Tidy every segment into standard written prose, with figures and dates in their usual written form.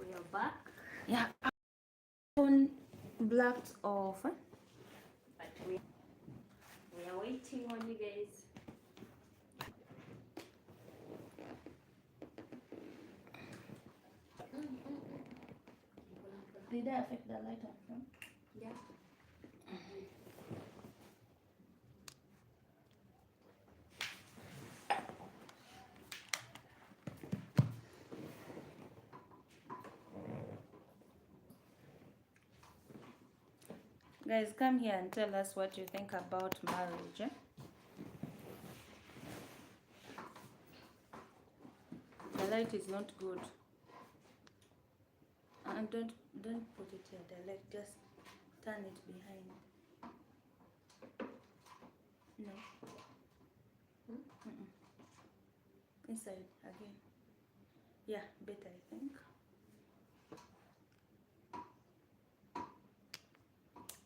We are back. Yeah, phone blocked off. But we are waiting on you guys. Did that affect the light on phone? Yeah. Guys, come here and tell us what you think about marriage. The light is not good. And don't put it here. The light, just turn it behind. No. Mm-mm. Inside again. Yeah, better I think.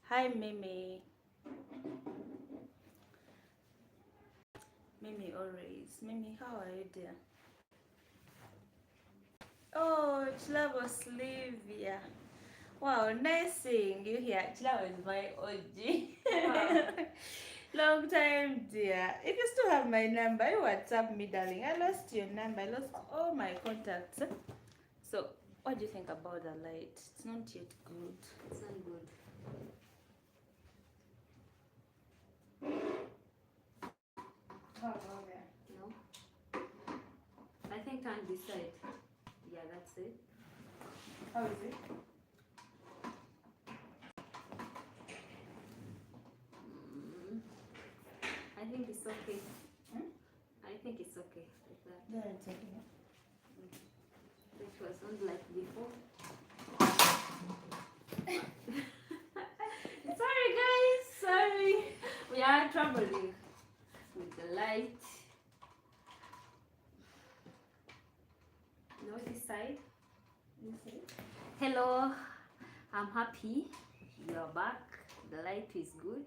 Hi Mimi. Mimi always. Mimi, how are you dear? Oh, Chilabo Slivia. Wow, nice seeing you here. Chilabo is my OG. Wow. Long time, dear. If you still have my number, you WhatsApp me, darling. I lost your number. I lost all my contacts. So, what do you think about the light? It's not yet good. It's not good. How about that? No. I think on this side. Yeah, that's it. How is it? I think it's okay. Hmm? I think it's okay like that. Then it's okay. It was not like before. Sorry guys, sorry. We are troubling with the light. No, this side. You see? Hello, I'm happy you're back. The light is good.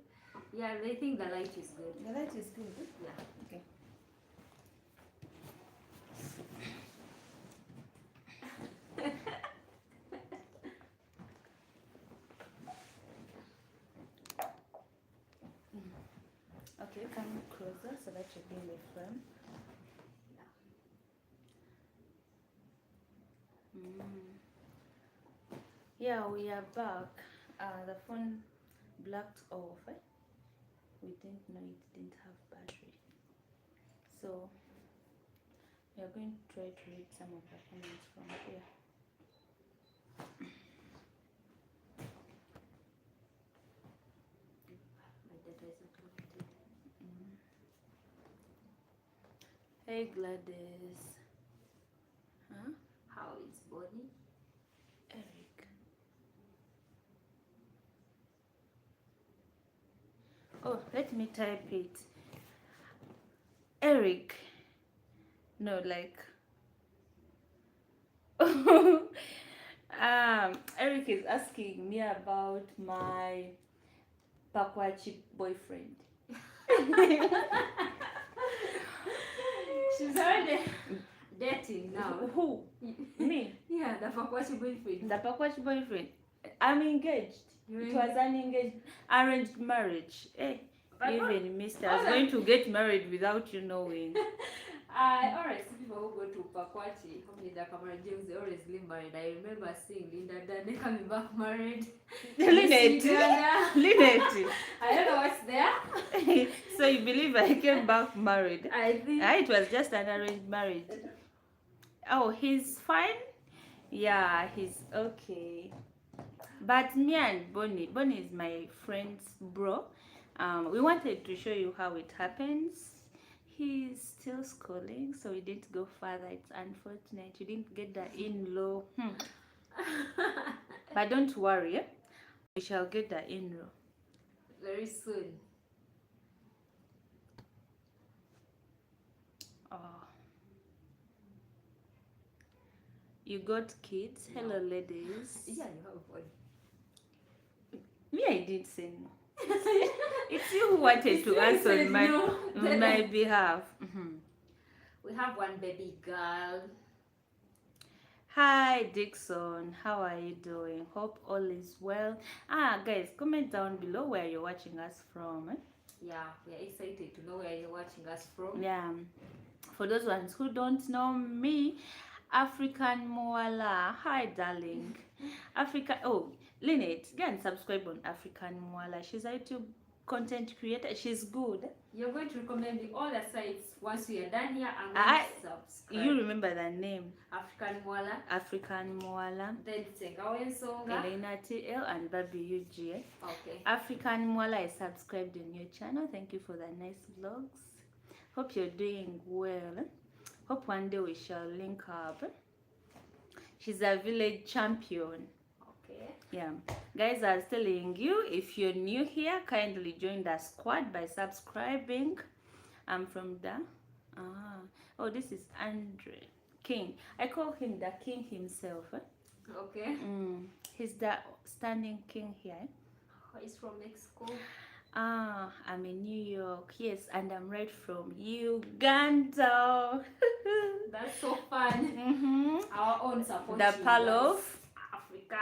Yeah, they think the light is good. The light is good. Yeah. Okay. Okay, come closer so that you be in the frame. Yeah, we are back. The phone blocked off. We didn't know it didn't have battery. So we are going to try to read some of the comments from here. My data is not connected. Hey Gladys. Huh? How is Bonnie? Eric. Oh, let me type it. Eric. No, like. Eric is asking me about my Pakwachi boyfriend. She's already dating now. Who? Me? Yeah, the Fakwachi boyfriend. The Pakwachi boyfriend. I'm engaged. You're It was an engaged, arranged marriage. Eh, But even Mr. I was going to get married without you knowing. I always see people who go to Pakwachi, Linda Kamara James, they always leave married. I remember seeing Linda Dane coming back married. Lynette. Lynette. I don't know what's there. So you believe I came back married? I think. It was just an arranged marriage. Oh, he's fine? Yeah, he's okay. But me and Bonnie is my friend's bro. We wanted to show you how it happens. He's still schooling, so we didn't go further. It's unfortunate you didn't get the in-law. But don't worry, we shall get the in-law Very soon. Oh, you got kids? No. Hello, ladies. Yeah, you have one. Me, I did say no. It's you who wanted to answer on my no. on my behalf. We have one baby girl. Hi Dixon, how are you doing? Hope all is well. Guys, comment down below where you're watching us from. Yeah, we are excited to know where you're watching us from. Yeah, for those ones who don't know me, African Moala. Hi, darling. Africa. Oh, Lynette, go and subscribe on African Moala. She's a YouTube content creator. She's good. You're going to recommend me all the sites once we are done here. I'm I- going to subscribe. You remember the name? African Mwala, African Moala. then Tengawe Nsonga. Elena TL and Baby UG. Okay. African Moala is subscribed on your channel. Thank you for the nice vlogs. Hope you're doing well. Hope one day we shall link up. She's a village champion. Okay. Yeah, guys, I was telling you, if you're new here, kindly join the squad by subscribing. I'm from the oh, this is Andre King. I call him the king himself. Okay. He's the standing king here. He's from Mexico. I'm in New York. Yes, and I'm right from Uganda. That's so fun. Our own support. The Pearl of Africa.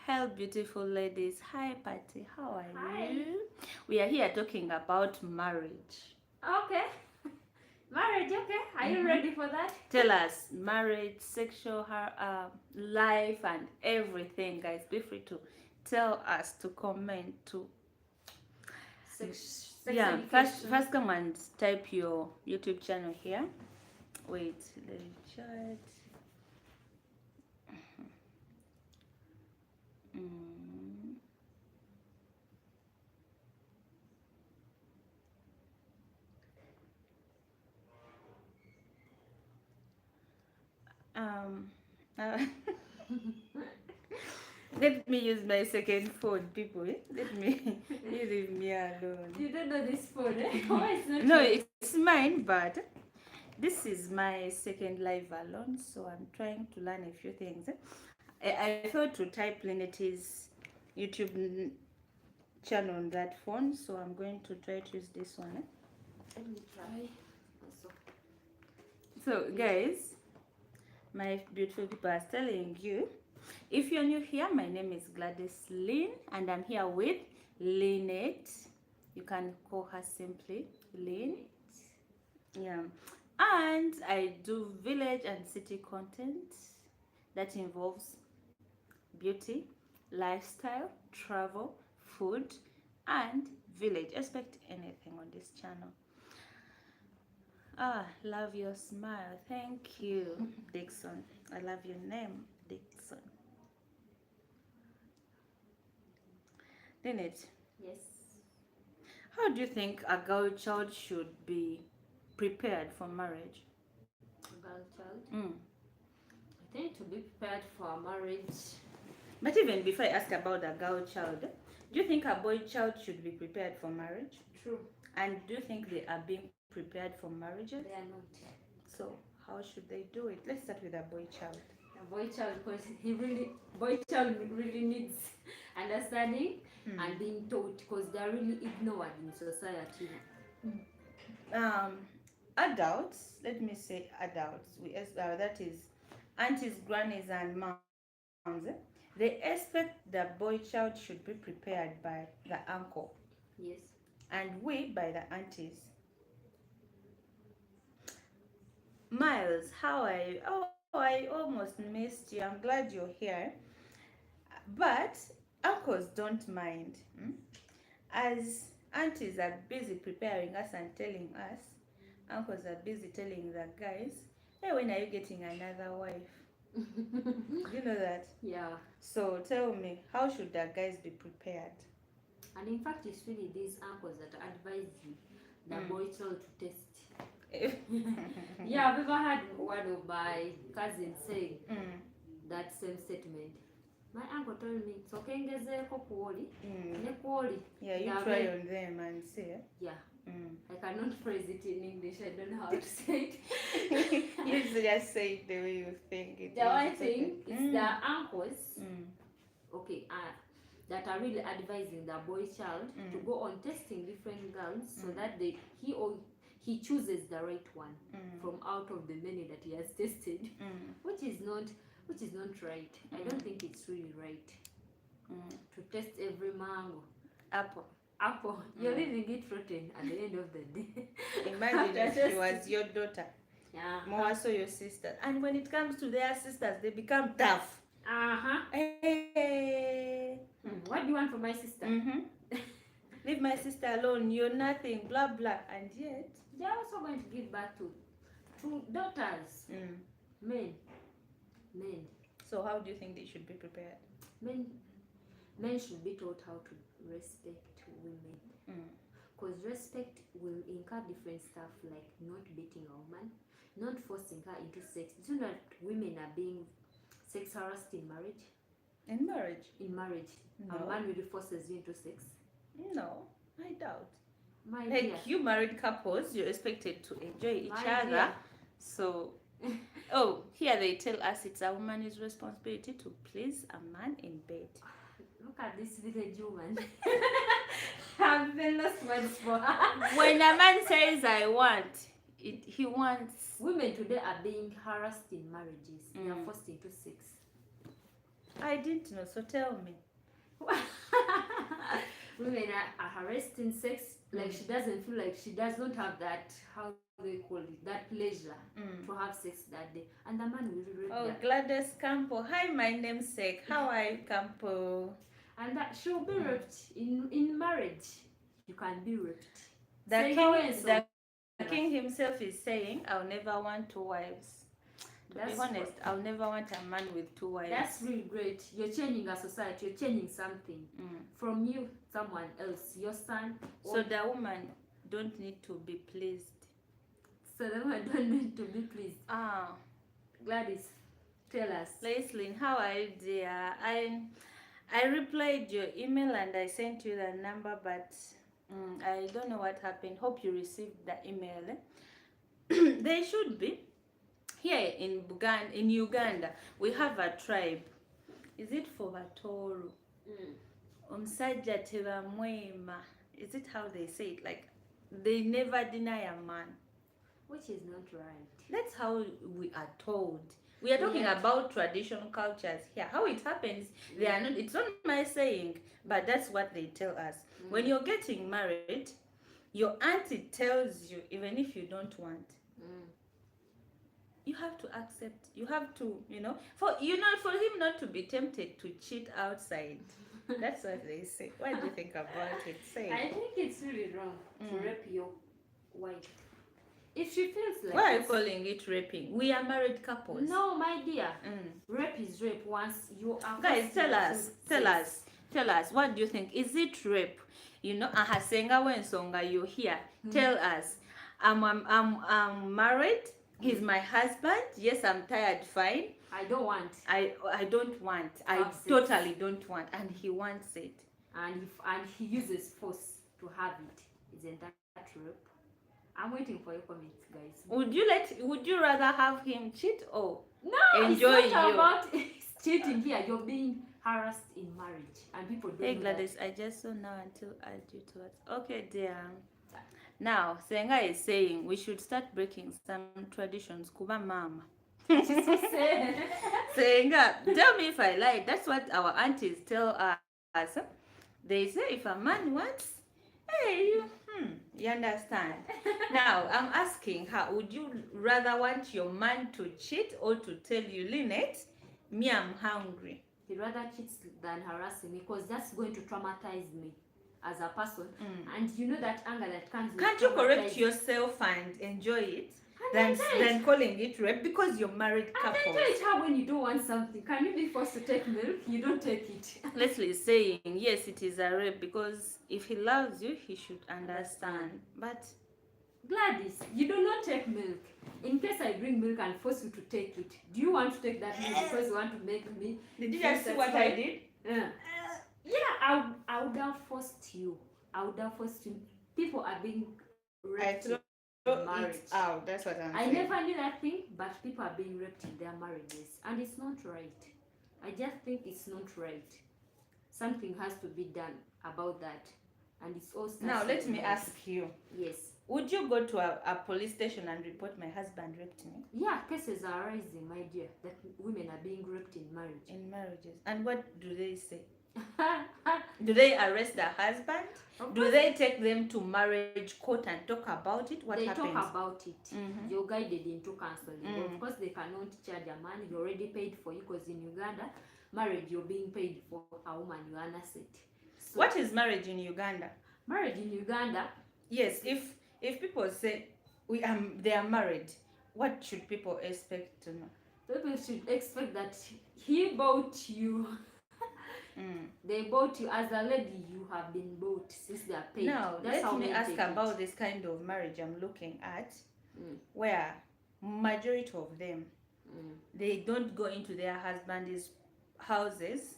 Hello beautiful ladies. Hi Patty, how are Hi. you? We are here talking about marriage. Okay. Marriage, okay. Are you ready for that? Tell us marriage, sexual life and everything, guys. Be free to tell us, to comment, to Sex yeah. education. First come and type your YouTube channel here. Wait, let me chat. Let me use my second phone, people. Let me. You leave me alone. You don't know this phone, eh? Why it's not No, yours? it's mine, but this is my second live alone, so I'm trying to learn a few things. I thought to type Lynette's YouTube channel on that phone, so I'm going to try to use this one. Let me try. So, guys, my beautiful people, I was telling you, if you're new here, my name is Gladys Lynn, and I'm here with Lynette. You can call her simply Lynn. Yeah. And I do village and city content that involves beauty, lifestyle, travel, food, and village. Expect anything on this channel. Love your smile. Thank you, Dixon. I love your name, Dixon. Lynette, Yes. how do you think a girl child should be prepared for marriage? Girl child. I think to be prepared for marriage. But even before I ask about a girl child, do you think a boy child should be prepared for marriage? True. And do you think they are being prepared for marriages? They are not. So how should they do it? Let's start with a boy child. A boy child, because boy child really needs understanding and being taught, because they are really ignored in society. Adults, let me say adults, that is aunties, grannies and moms, they expect the boy child should be prepared by the uncle. Yes. And we by the aunties. Miles, how are you? Oh, I almost missed you. I'm glad you're here. But uncles don't mind. As aunties are busy preparing us and telling us, uncles are busy telling the guys, hey, when are you getting another wife? You know that? Yeah. So tell me, how should the guys be prepared? And in fact, it's really these uncles that advise the boy child to test. Yeah, I've ever heard one of my cousins saying that same statement. My uncle told me, it's okay, ngezeko kuoli, ne kuoli. Yeah, you try on them and see. Yeah. I cannot phrase it in English. I don't know how to say it. You just say it the way you think it. The one thing is the uncles, okay, that are really advising the boy child to go on testing different girls so that he chooses the right one from out of the many that he has tested, which is not right. I don't think it's really right to test every mango, Apple. you're leaving it rotten at the end of the day. Imagine if she was your daughter, more so your sister, and when it comes to their sisters, they become tough. Hey. What do you want from my sister? Leave my sister alone, you're nothing, blah blah. And yet they're also going to give birth to daughters. Men. So how do you think they should be prepared? Men should be taught how to respect women, because respect will incur different stuff, like not beating a woman, not forcing her into sex. Do you know that women are being sex harassed in marriage? In marriage? In marriage. No. A man really forces you into sex? No, I doubt. My like dear. You married couples, you're expected to enjoy each My other. dear. So, here they tell us it's a woman's responsibility to please a man in bed. Look at this village woman. I've been lost words for her. When a man says I want, he wants. Women today are being harassed in marriages. They are forced into sex. I didn't know, so tell me. Women are harassed in sex, like she doesn't feel like she does not have that, how they call it, that pleasure to have sex that day. And the man will rape Oh, that. Gladys Campo. Hi, my namesake. How are you, Campo? And that she will be raped in marriage. You can be raped. The king himself is saying, I'll never want 2 wives. To be honest, I'll never want a man with 2 wives. That's really great. You're changing a society. You're changing something. From you, someone else, your son. So the woman don't need to be pleased. So the woman don't need to be pleased. Gladys, tell us. Leslyn, how are you, dear? I replied your email and I sent you the number, but I don't know what happened. Hope you received the email. They should be. Here in Uganda, we have a tribe. Is it for Batoru? Omusajja tebamwema. Is it how they say it? Like, they never deny a man. Which is not right. That's how we are told. We are talking about traditional cultures here. How it happens, they are not. It's not my saying, but that's what they tell us. When you're getting married, your auntie tells you, even if you don't want, you have to accept. You have to, for him not to be tempted to cheat outside. That's what they say. What do you think about it? Say. I think it's really wrong to rape your wife. If she feels like why are you calling it raping? We are married couples. No, my dear. Rape is rape once you are. Guys, tell us. What do you think? Is it rape? Ahasenga wensonga, you're here. Tell us. I'm married. He's my husband. Yes, I'm tired. Fine. I don't want. I don't want. I totally don't want, and he wants it. And he uses force to have it. Isn't that rape? I'm waiting for your comments, guys. Would you rather have him cheat or enjoy it's not about cheating here. You're being harassed in marriage, and people don't. Hey Gladys, I just saw now until I do to it. Okay, dear. Now, Senga is saying we should start breaking some traditions. Kuba mama. Senga, tell me if I lied. That's what our aunties tell us. They say if a man wants, hey, you understand? Now, I'm asking her, would you rather want your man to cheat or to tell you, Lynette, me, I'm hungry? He'd rather cheat than harass me, because that's going to traumatize me as a person. And you know that anger that comes with Can't you correct yourself and enjoy it? Than calling it rape, because you're married couple. And enjoy it how when you don't want something. Can you be forced to take milk? You don't take it. Leslie is saying, yes, it is a rape, because if he loves you, he should understand. But Gladys, you do not take milk. In case I bring milk and force you to take it, do you want to take that milk because you want to make me? Did you just see what I did? Yeah, I would have forced you. People are being raped in marriage. That's what I'm saying. saying. I never knew that thing, but people are being raped in their marriages, and it's not right. I just think it's not right. Something has to be done about that, and it's all. Now let me ask you. Yes. Would you go to a police station and report my husband raped me? Yeah, cases are rising, my dear, that women are being raped in marriage. In marriages. And what do they say? Do they arrest the husband? Do they take them to marriage court and talk about it? What happens? They talk about it. You're guided into counseling. Of course, they cannot charge a man. You already paid for you, because in Uganda, marriage, you're being paid for a woman, you are an asset. So, what is marriage in Uganda? Marriage in Uganda? Yes, if people say they are married, what should people expect to know? People should expect that he bought you. They bought you as a lady. You have been bought since they are paid. Now, let me ask about this kind of marriage I'm looking at, where majority of them, they don't go into their husband's houses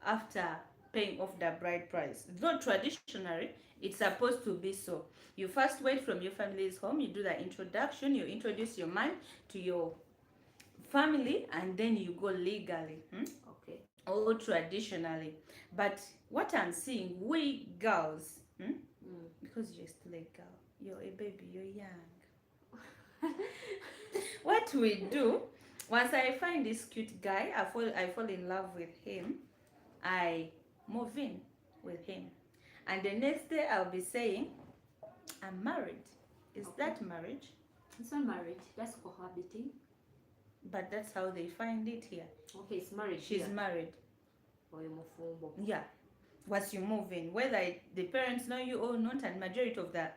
after paying off the bride price. Though traditionally, it's supposed to be so. You first wait from your family's home, you do the introduction, you introduce your man to your family, and then you go legally. Okay. Or traditionally. But what I'm seeing, we girls, because you're still a girl, you're a baby, you're young. What we do, once I find this cute guy, I fall in love with him, I move in with him. And the next day I'll be saying, I'm married. Is that marriage? It's not marriage, that's cohabiting. But that's how they find it here. Okay, it's marriage. She's married. Yeah. Once you move in, whether the parents know you or not, and majority of the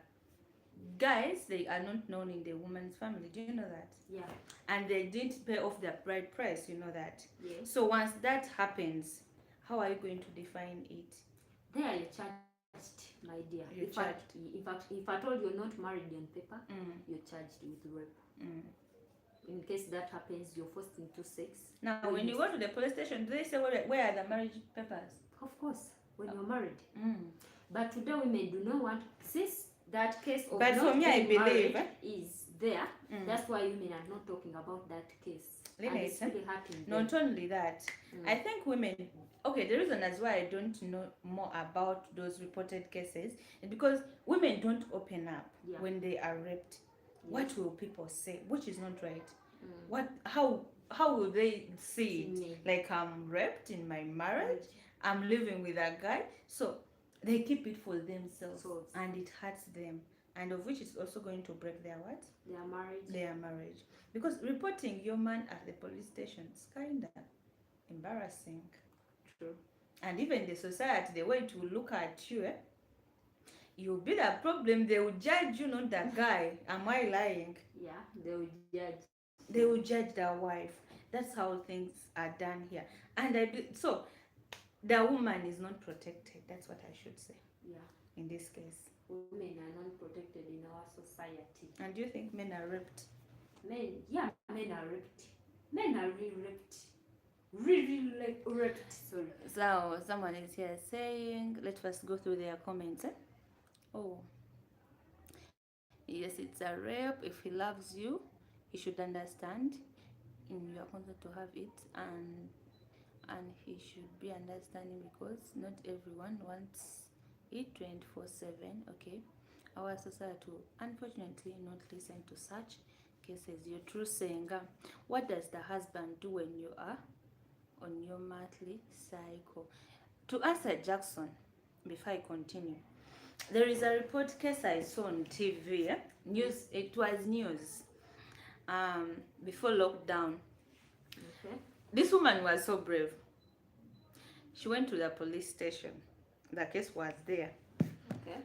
guys, they are not known in the woman's family. Do you know that? Yeah. And they didn't pay off their bride price, you know that? Yes. So once that happens, how are you going to define it? There you're charged, my dear. You're charged. If at all you're not married on paper, you're charged with rape. In case that happens, you're forced into sex. Now, when you go to the police station, do they say where are the marriage papers? Of course, when you're married. But today women do not want, since that case of but not for me, I believe is there, that's why women are not talking about that case. And it's really hurting them. Not only that, I think women, okay, the reason as why I don't know more about those reported cases is because women don't open up when they are raped. What will people say? Which is not right. How will they see it? Like, I'm raped in my marriage, I'm living with a guy, so they keep it for themselves, and it hurts them, and of which it's also going to break their what? Their marriage. Because reporting your man at the police station is kind of embarrassing. True. And even the society, the way it will look at you, you'll be the problem. They will judge you, not the guy. Am I lying? Yeah, they will judge. They will judge the wife. That's how things are done here. And so the woman is not protected. That's what I should say. Yeah. In this case, women are not protected in our society. And do you think men are raped? Men are raped. Men are raped. Really raped. Sorry. So someone is here saying, let us go through their comments. Oh, yes, it's a rape. If he loves you, he should understand in your consent to have it, and he should be understanding, because not everyone wants it 24/7. Okay, our society will unfortunately not listen to such cases. You're true saying, what does the husband do when you are on your monthly cycle? To answer Jackson, before I continue, there is a report case I saw on TV, news. It was news before lockdown. Okay. This woman was so brave. She went to the police station. The case was there. Okay.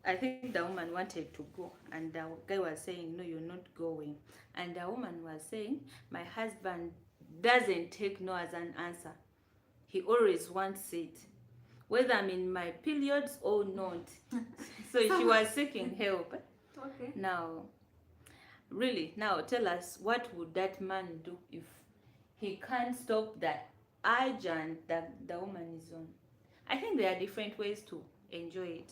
I think the woman wanted to go, and the guy was saying, no, you're not going. And the woman was saying, my husband doesn't take no as an answer. He always wants it, whether I'm in my periods or not. So she was seeking help. Okay. Now, really, now tell us, what would that man do if he can't stop that urgent that the woman is on? I think there are different ways to enjoy it,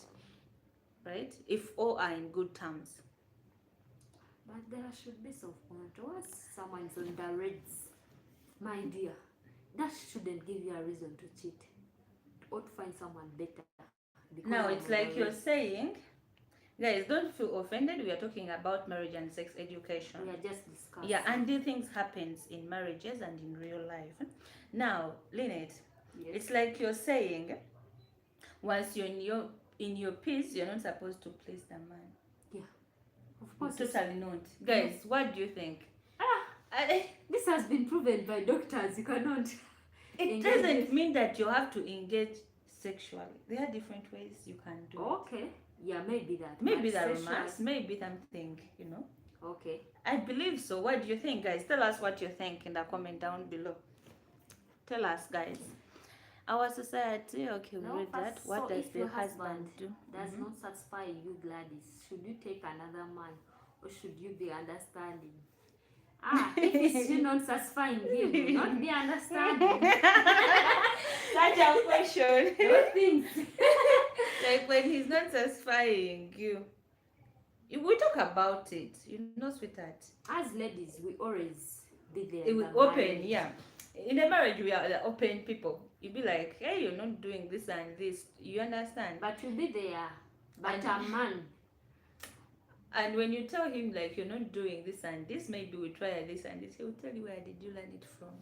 right? If all are in good terms. But there should be some point. Once someone's on the reds, my dear, that shouldn't give you a reason to cheat or to find someone better. Now it's like you're saying Guys, don't feel offended. We are talking about marriage and sex education. We are just discussing. Yeah, and these things happens in marriages and in real life. Now, Lynette, Yes. it's like you're saying, once you're in your peace, you're not supposed to please the man. Yeah. Of course. Totally not. Guys, what do you think? This has been proven by doctors. You cannot. It doesn't mean that you have to engage sexually. There are different ways you can do it. Okay. Yeah, maybe that. Maybe the romance, maybe something, you know. Okay. I believe so. What do you think, guys? Tell us what you think in the comment down below. Tell us, guys. Our society, okay, we read that. What does the husband do? Does not satisfy you, Gladys. Should you take another man, or should you be understanding? If it's still not satisfying you, do not be understanding. Such a question. Those things. Like when he's not satisfying you, we talk about it, you know, sweetheart. As ladies, we always be there. We open, yeah. In a marriage, we are the open people. You be like, hey, you're not doing this and this. You understand? But you'll be there. But a man. And when you tell him like you're not doing this and this, maybe we try this and this, he will tell you, where did you learn it from?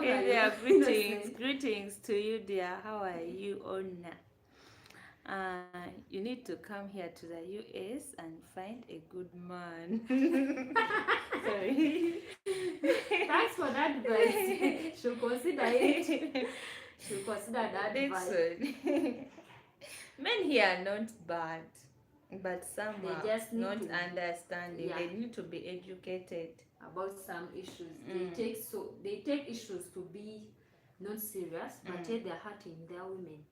Hey there, greetings to you, dear. How are you, Ona? You need to come here to the US and find a good man. Sorry. Thanks for that advice. She'll consider it. She'll consider that advice. Men here are not bad, but some they are just need not to, understanding. yeah, they need to be educated about some issues. They take issues to be not serious, but yet they're hurting their women.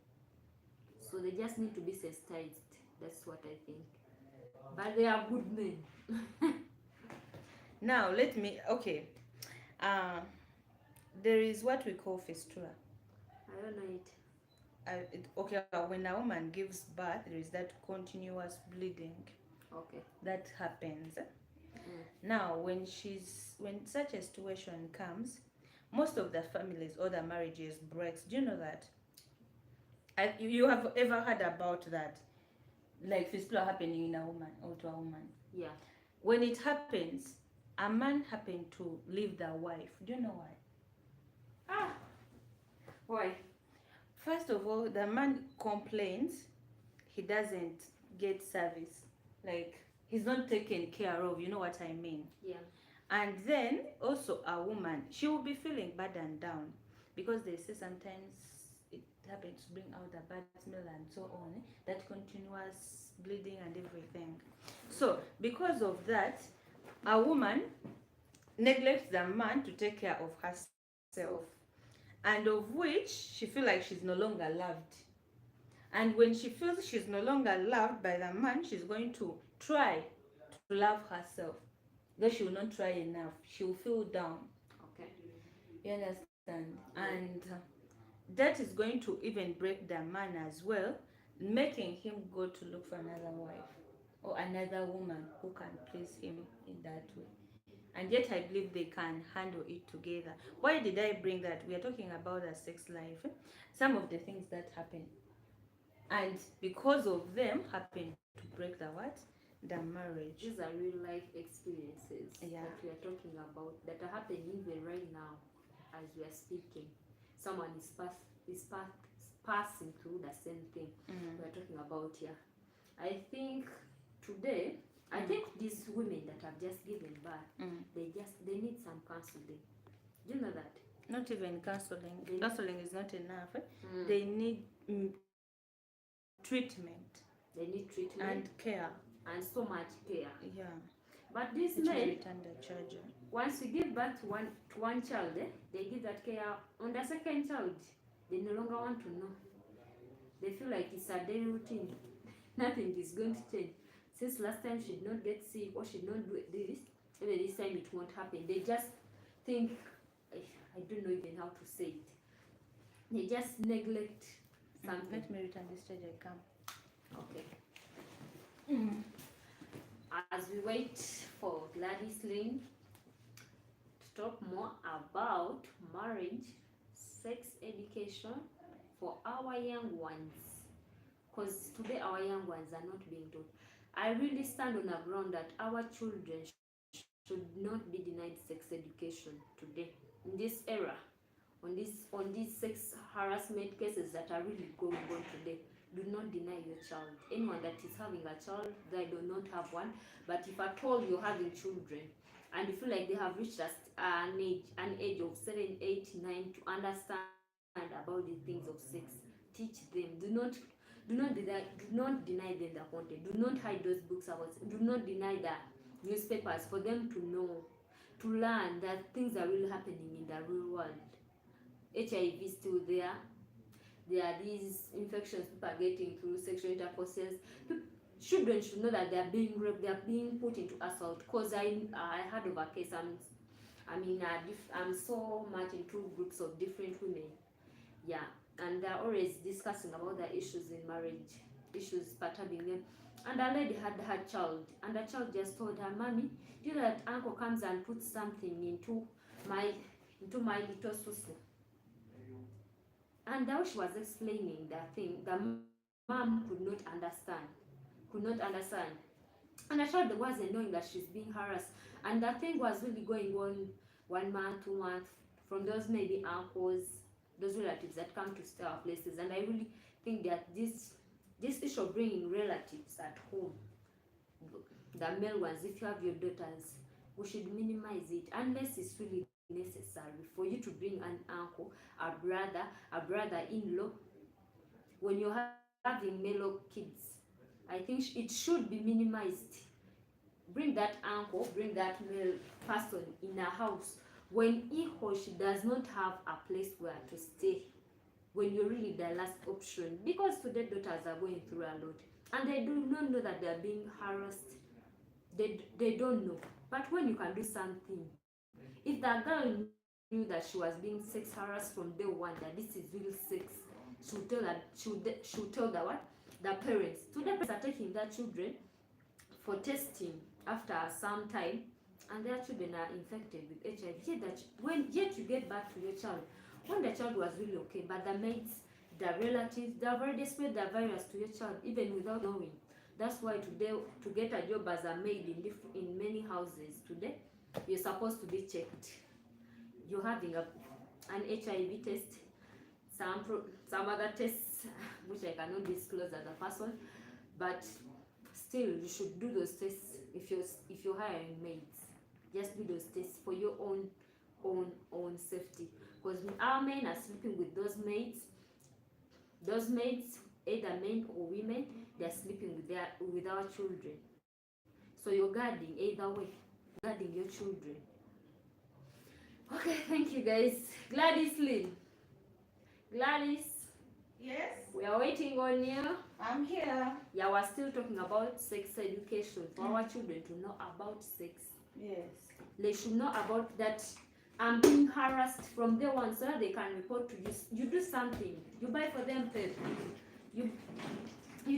So they just need to be sensitized. That's what I think. But they are good men. Now let me there is what we call fistula. I don't know it. When a woman gives birth, there is that continuous bleeding. Okay. That happens. Now when such a situation comes, most of the families or the marriages breaks. Do you know that? You have ever heard about that? Like fistula happening in a woman or to a woman? Yeah. When it happens, a man happened to leave the wife. Do you know why? Why? First of all, the man complains he doesn't get service. Like, he's not taken care of, you know what I mean? Yeah. And then, also a woman, she will be feeling bad and down. Because they say sometimes it happens to bring out the bad smell and so on. That continuous bleeding and everything. So, because of that, a woman neglects the man to take care of herself. And of which she feels like she's no longer loved. And when she feels she's no longer loved by the man, she's going to try to love herself. Though she will not try enough. She will feel down. Okay. You understand? And that is going to even break the man as well, making him go to look for another wife or another woman who can please him in that way. And yet I believe they can handle it together. Why did I bring that? We are talking about the sex life. Some of the things that happen. And because of them happen to break the what? The marriage. These are real life experiences that we are talking about that are happening even right now as we are speaking. Someone is passing through the same thing we are talking about here. I think today, I think these women that have just given birth, they need some counseling. Do you know that? Not even counseling. Counseling is not enough. They need treatment. They need treatment and care. And so much care. Yeah. But these men, once you give birth to one child, they give that care on the second child. They no longer want to know. They feel like it's a daily routine. Nothing is going to change. Since last time she did not get sick or she did not do this, maybe this time it won't happen. They just think, I don't know even how to say it. They just neglect something. Let me return this charge, I come. Okay. As we wait for Gladys Lynn to talk more about marriage, sex education for our young ones, because today our young ones are not being taught. I really stand on the ground that our children should not be denied sex education today in this era, on these sex harassment cases that are really going on today. Do not deny your child. Anyone that is having a child, they do not have one, but if at all you're having children and you feel like they have reached an age of 7, 8, 9 to understand about the things of sex, teach them. Do not deny them the content. Do not hide those books about it. Do not deny the newspapers for them to know, to learn that things are really happening in the real world. HIV is still there. There are these infections people are getting through sexual intercourses. Children should know that they are being raped, they are being put into assault. Because I heard of a case. I'm so much into groups of different women. Yeah, and they're always discussing about the issues in marriage, issues perturbing them. And a lady had her child, and the child just told her, "Mommy, do you know that uncle comes and puts something into my little susu?" And now she was explaining that thing, the mom could not understand. And the child wasn't knowing that she's being harassed. And that thing was really going on 1 month, 2 months, from those maybe uncles, those relatives that come to stay our places. And I really think that this issue of bringing relatives at home, the male ones, if you have your daughters, we should minimize it unless it's really necessary for you to bring an uncle, a brother-in-law. When you're having male kids, I think it should be minimized. Bring that uncle, bring that male person in a house when he or she does not have a place where to stay, when you're really the last option, because today daughters are going through a lot and they do not know that they're being harassed. They don't know. But when you can do something, if the girl knew that she was being sex harassed from day one, that this is real sex, she'll tell the parents. Today parents are taking their children for testing after some time, and their children are infected with HIV. Yet you get back to your child when the child was really okay, but the mates, the relatives, they have already spread the virus to your child even without knowing. That's why today, to get a job as a maid in many houses today, you're supposed to be checked. You're having an HIV test, some other tests which I cannot disclose as a person, but still you should do those tests. If you're hiring maids, just do those tests for your own safety, because our men are sleeping with those maids, either men or women, they're sleeping with our children. So you're guarding either way, guarding your children. Okay, thank you guys. Gladys Lynn. Gladys. Yes? We are waiting on you. I'm here. Yeah, we're still talking about sex education for our children to know about sex. Yes. They should know about that. I'm being harassed from day one, so that they can report to you. You do something. You buy for them pep. You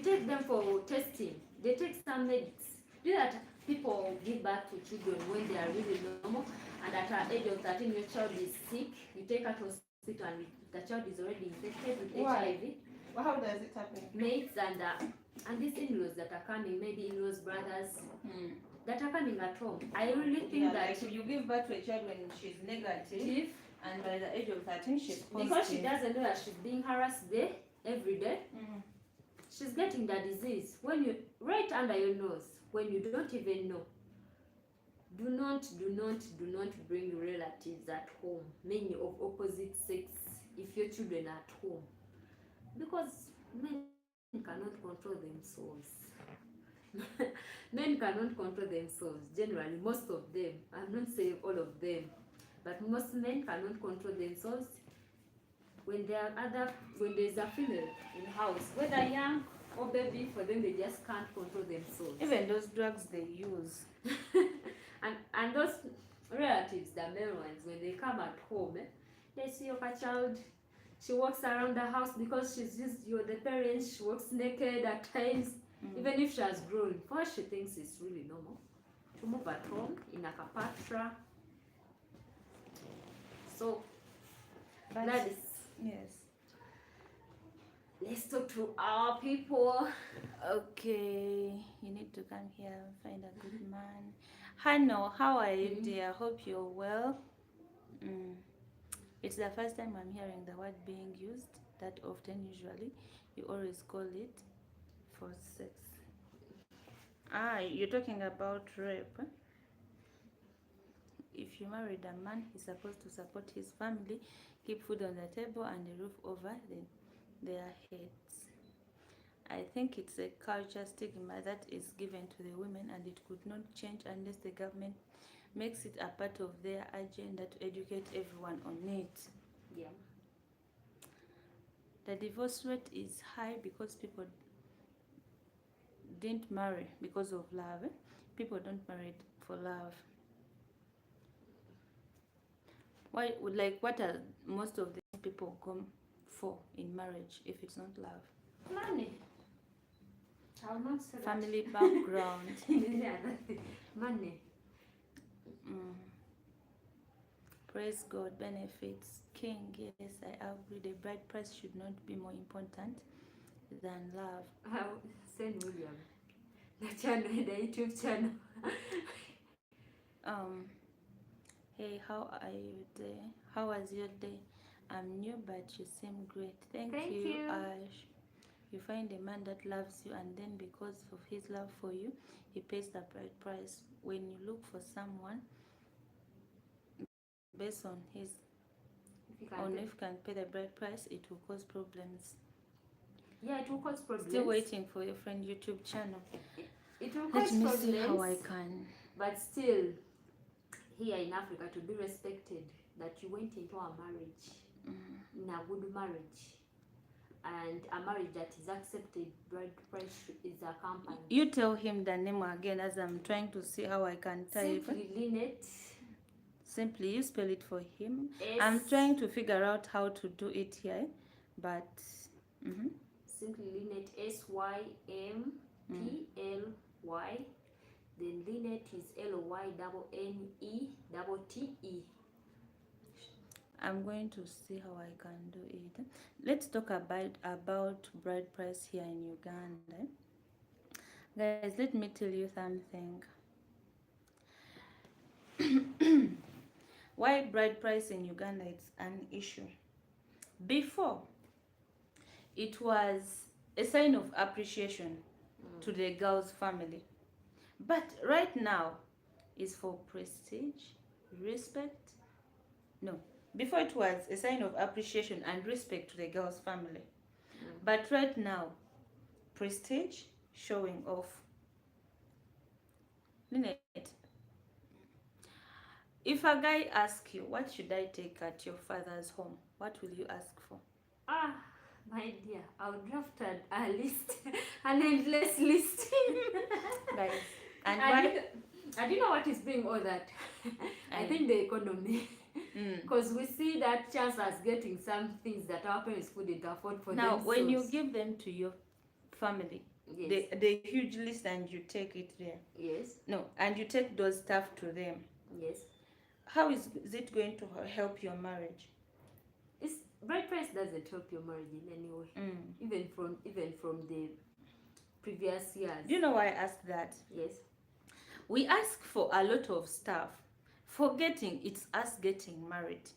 take them for testing. They take some medics. Do that. People give birth to children when they are really normal, and at the age of 13, your child is sick. You take her to hospital, and the child is already infected with HIV. Well, how does it happen? Mates and these in-laws that are coming, maybe in-laws, brothers, that are coming at home. I really think that like if you give birth to a child when she's negative, and by the age of 13 she's positive, because she doesn't know that she's being harassed there every day, she's getting the disease when you right under your nose, when you don't even know. Do not bring relatives at home, many of opposite sex, if your children are at home, because men cannot control themselves. Men cannot control themselves generally, most of them. I'm not saying all of them, but most men cannot control themselves. When there's a female in house, whether young or baby, for them they just can't control themselves. Even those drugs they use. and those relatives, the male ones, when they come at home, they see your child, she walks around the house because you're the parents, she walks naked at times. Even if she has grown, first she thinks it's really normal to move at home in a kapatra. So, Gladys. Yes. let's talk to our people. Okay, you need to come here and find a good man. Hano, how are you, dear? Hope you're well. It's the first time I'm hearing the word being used that often. Usually, you always call it for sex. Ah, you're talking about rape. If you married a man, he's supposed to support his family, keep food on the table and a roof over their heads. I think it's a culture stigma that is given to the women, and it could not change unless the government makes it a part of their agenda to educate everyone on it. Yeah. The divorce rate is high because people didn't marry because of love. People don't marry for love. Why? Like, what are most of these people come for in marriage if it's not love? Money. I'll not say Family background. Yeah, money. Praise God, benefits. King, yes, I agree. The bride price should not be more important than love. Send William. The channel, the YouTube channel. Hey, how are you today? How was your day? I'm new, but you seem great. Thank you, Ash. You find a man that loves you, and then because of his love for you, he pays the bride price. When you look for someone based on his if you can pay the bride price, it will cause problems. Yeah, it will cause problems. Still waiting for your friend YouTube channel. It will cause Let me problems, see how I can. But still, here in Africa, to be respected, that you went into a marriage, in a good marriage, and a marriage that is accepted, bride price is accompanied. You tell him the name again as I'm trying to see how I can type. Simply Lynette. Simply, you spell it for him. I'm trying to figure out how to do it here, but Simply Lynette, SYMPLY. Then Lynette is LYNNETTE. I'm going to see how I can do it. Let's talk about bride price here in Uganda. Guys, let me tell you something. Why bride price in Uganda is an issue. Before, it was a sign of appreciation to the girl's family. But right now, it's for prestige, respect. No, before it was a sign of appreciation and respect to the girl's family. But right now, prestige, showing off. Lynette, if a guy asks you, what should I take at your father's home? What will you ask for? My dear, I'll draft a list, an endless list. Guys, and why? I do know what is doing all that. I think the economy. Because we see that chance as getting some things that our parents couldn't afford for now, themselves. when you give them to your family, yes. the huge list, and you take it there. Yes. No, and you take those stuff to them. Yes. How is it going to help your marriage? Bride price doesn't help your marriage in any way. Even from the previous years. Do you know why I asked that? Yes. We ask for a lot of stuff, forgetting it's us getting married.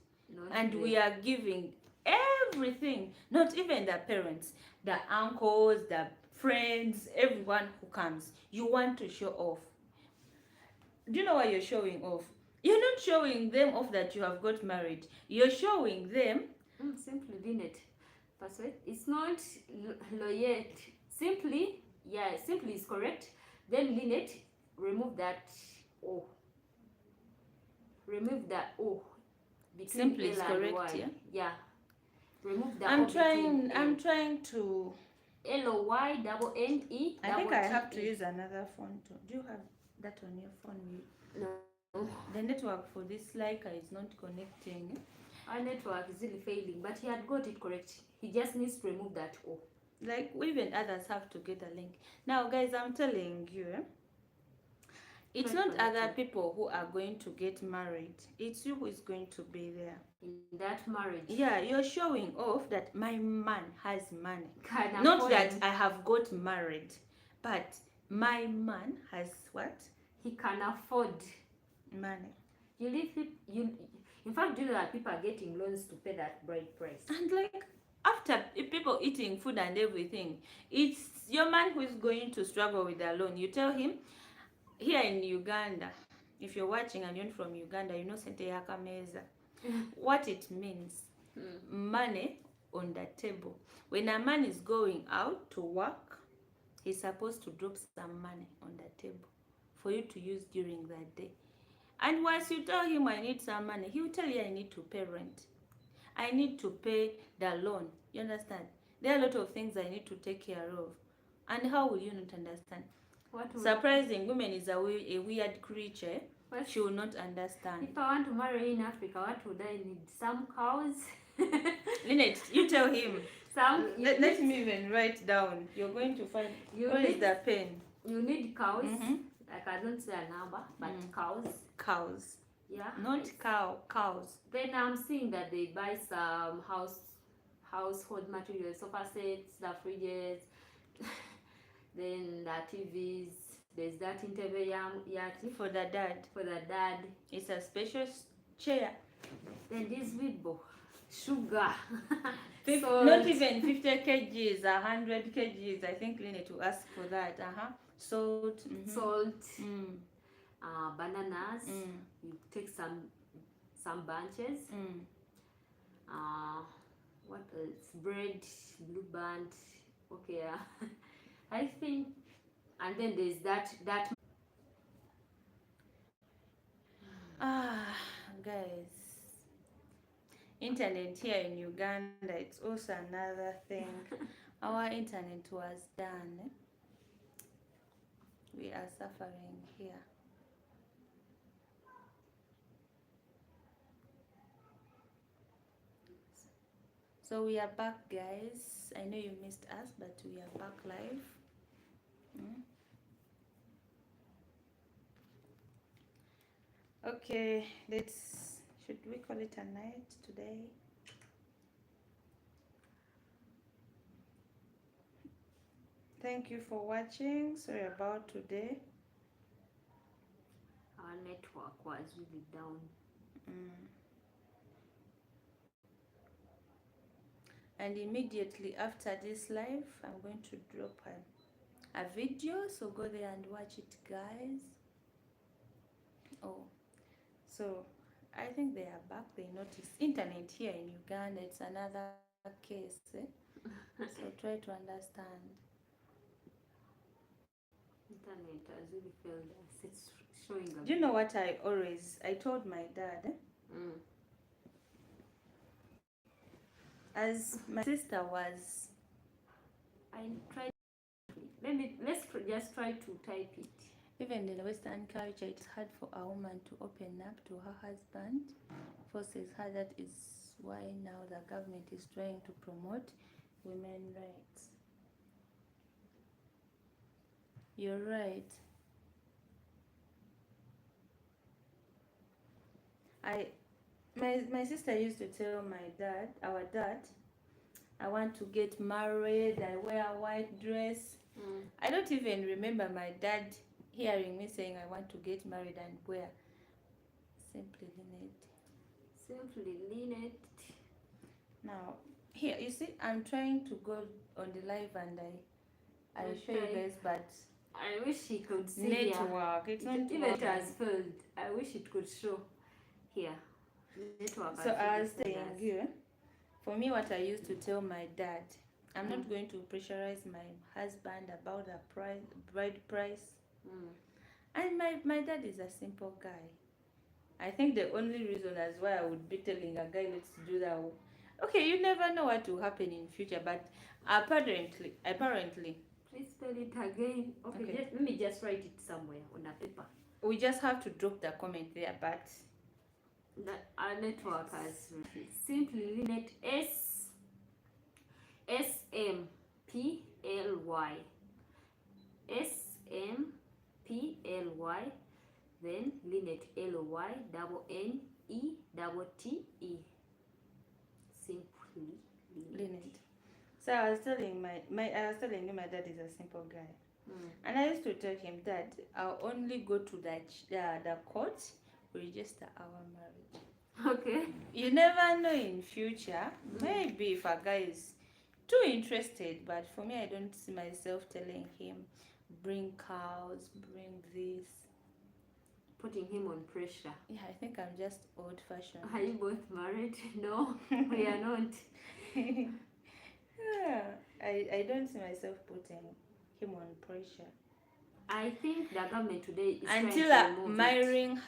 And we are giving everything, not even the parents, the uncles, the friends, everyone who comes. You want to show off. Do you know why you're showing off? You're not showing them off that you have got married. You're showing them. Simply Lynette. It's not Loyet. Simply is correct. Then Lynette, remove that O. Remove that O. Simply is correct, yeah? Yeah. Remove that I'm trying to LOYNNE. I think I have to use another phone too. Do you have that on your phone? No. The network for this Leica is not connecting. Our network is really failing, but he had got it correct. He just needs to remove that O. Like, even others have to get a link. Now, guys, I'm telling you, It's Try not other connecting. people who are going to get married. It's you who is going to be there. In that marriage. Yeah, you're showing off that my man has money. Can Not afford that it. I have got married, but my man has what? He can afford Money. you leave it, you in fact, you know that people are getting loans to pay that bride price. And like after people eating food and everything, it's your man who is going to struggle with the loan. You tell him here in Uganda, if you're watching and you're from Uganda, you know Sente Yakameza. What it means, money on the table. When a man is going out to work, he's supposed to drop some money on the table for you to use during that day. And once you tell him I need some money, he will tell you I need to pay rent. I need to pay the loan. You understand? There are a lot of things I need to take care of. And how will you not understand? Surprising, women is a weird creature. She will not understand. If I want to marry in Africa, what would I need? Some cows? Lynette, you tell him. Let me even write down. You're going to find. Where is the pen? You need cows. Like I don't say a number, but cows. Cows. Yeah. Not cows. Then I'm seeing that they buy some household materials, sofa sets, the fridges, then the TVs. There's that interview for the dad. For the dad. It's a special chair. Then this people, sugar. Not even 50 kgs, 100 kgs. I think we need to ask for that. Salt. Salt. Bananas. You take some bunches. What else? Bread, Blue Band. Okay. I think. And then there's that guys, internet here in Uganda, it's also another thing. Our internet was done. We are suffering here. So we are back, guys. I know you missed us, but we are back live. Okay, should we call it a night today? Thank you for watching. Sorry about today. Our network was really down. And immediately after this live, I'm going to drop a video, so go there and watch it, guys. So I think they are back. They noticed internet here in Uganda, it's another case. So try to understand. Internet has really failed us. It's showing up. Do you know what I told my dad? As my sister was, I tried. Let's just try to type it. Even in the Western culture, it's hard for a woman to open up to her husband. Forces her. That is why now the government is trying to promote women's rights. You're right. My sister used to tell our dad, I want to get married, I wear a white dress. I don't even remember my dad hearing me saying I want to get married and wear Simply Lynette. Now here you see, I'm trying to go on the live and I show you guys, but I wish he could see network. It's not even it has failed. I wish it could show here. Network. So I was saying you, for me, what I used to tell my dad, I'm not going to pressurize my husband about the bride price. And my dad is a simple guy. I think the only reason as why I would be telling a guy, let's do that. Okay, you never know what will happen in future, but apparently. Please spell it again. Okay. Let me just write it somewhere on a paper. We just have to drop the comment there, but our network has Simply Lynette SMPLY then Lynette, LYNNETTE. Simply Lynette. So I was telling I was telling you my dad is a simple guy. And I used to tell him that I'll only go to the court to register our marriage. Okay. You never know in future. Maybe if a guy is too interested, but for me, I don't see myself telling him, bring cows, bring this. Putting him on pressure. Yeah, I think I'm just old-fashioned. Are you both married? No, we are not. Yeah, I don't see myself putting him on pressure. I think the government today is until trying to my ring,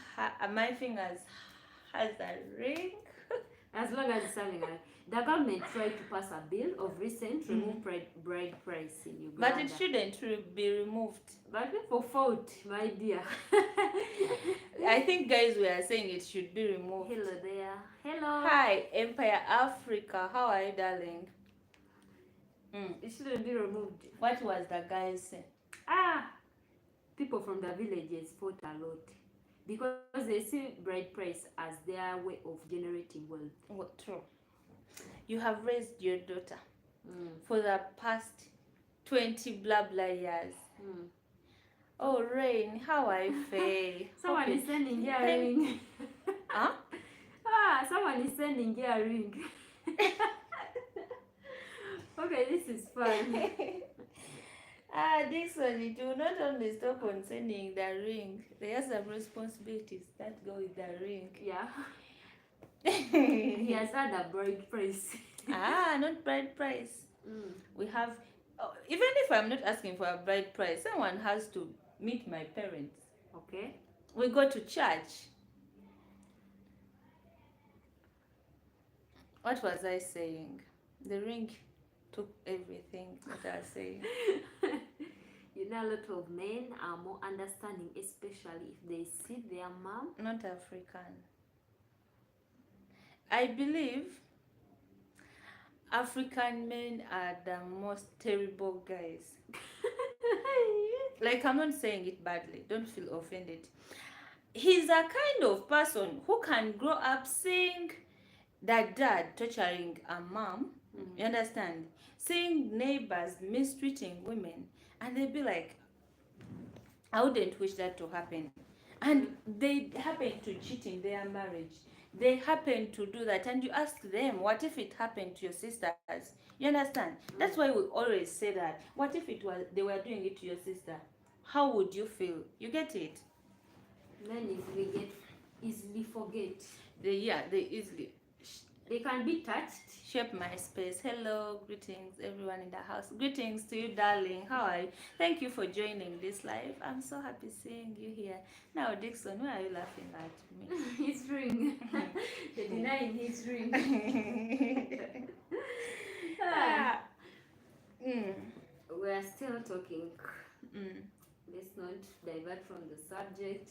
my fingers has a ring. As long as it's having the government tried to pass a bill of recent remove bride price in Uganda. But it shouldn't be removed. But people fought, my dear. I think guys were saying it should be removed. Hello there. Hello. Hi, Empire Africa. How are you, darling? It shouldn't be removed. What was the guy saying? People from the villages fought a lot because they see bride price as their way of generating wealth. Well, true. You have raised your daughter for the past 20 blah blah years. Oh, Rain, how I feel. Someone is sending you a ring. Huh? Someone is sending you a ring. Okay, this is fun. This one, it will not only stop on sending the ring. There are some responsibilities that go with the ring. Yeah. He has had a bride price. Not bride price. We have, even if I'm not asking for a bride price, someone has to meet my parents. Okay. We go to church. What was I saying? The ring took everything that I was saying. You know, a lot of men are more understanding, especially if they see their mom. Not African. I believe African men are the most terrible guys. Like, I'm not saying it badly. Don't feel offended. He's a kind of person who can grow up seeing the dad torturing a mom. You understand? Seeing neighbors mistreating women. And they'd be like, I wouldn't wish that to happen. And they happen to cheat in their marriage. They happen to do that. And you ask them, what if it happened to your sisters? You understand? That's why we always say that. What if they were doing it to your sister? How would you feel? You get it? Men easily forget. They easily. They can be touched. Shape my space. Hello, greetings everyone in the house. Greetings to you, darling. How are you? Thank you for joining this live. I'm so happy seeing you here. Now, Dixon, why are you laughing at me? His ring. They're denying his ring. We're still talking. Let's not divert from the subject.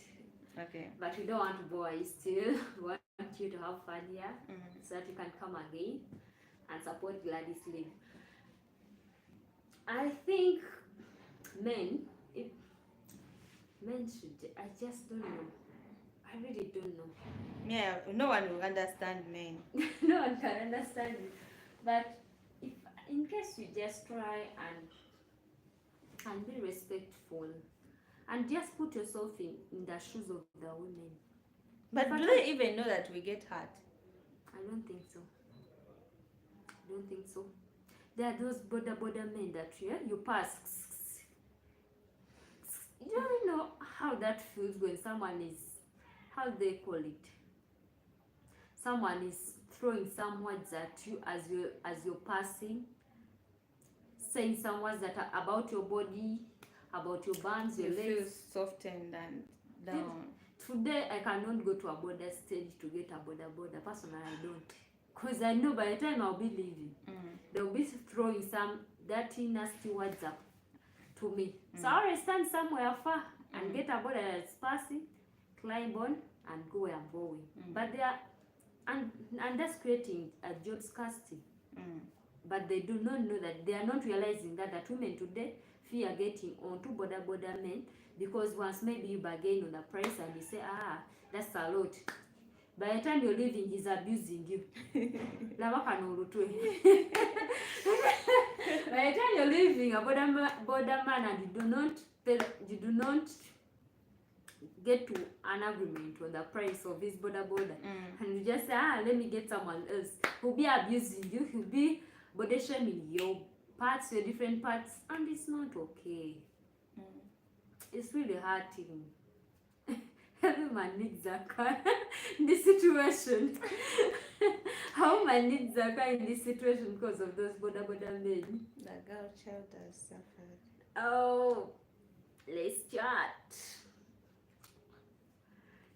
Okay. But we don't want to bore you still. We want you to have fun here so that you can come again and support Gladys Live. I think men should, I just don't know. I really don't know. Yeah, no one will understand men. No one can understand it. But if in case you just try and be respectful and just put yourself in the shoes of the women. But do they even know that we get hurt? I don't think so. There are those border men that you pass. You don't know how that feels when someone is, how they call it, someone is throwing some words at you as you're passing, saying some words that are about your body, about your buns, your legs. Feel softened and down. Today I cannot go to a border stage to get a border. Personally, I don't. Because I know by the time I'll be leaving, they'll be throwing some dirty, nasty words up to me. So I always stand somewhere far and get a border that's passing, climb on, and go where I'm going. But they are, and that's creating a job scarcity. But they do not know that, they are not realizing that women today fear getting onto boda men, because once maybe you bargain on the price and you say, that's a lot. By the time you're leaving, he's abusing you. By the time you're leaving a border man and you do not get to an agreement on the price of his border, and you just say, let me get someone else, who'll be abusing you, he'll be body shaming your parts, your different parts, and it's not okay. It's really hurting. Every man needs a car in this situation. How man needs a car in this situation because of those border men. The girl child has suffered. Oh, let's chat.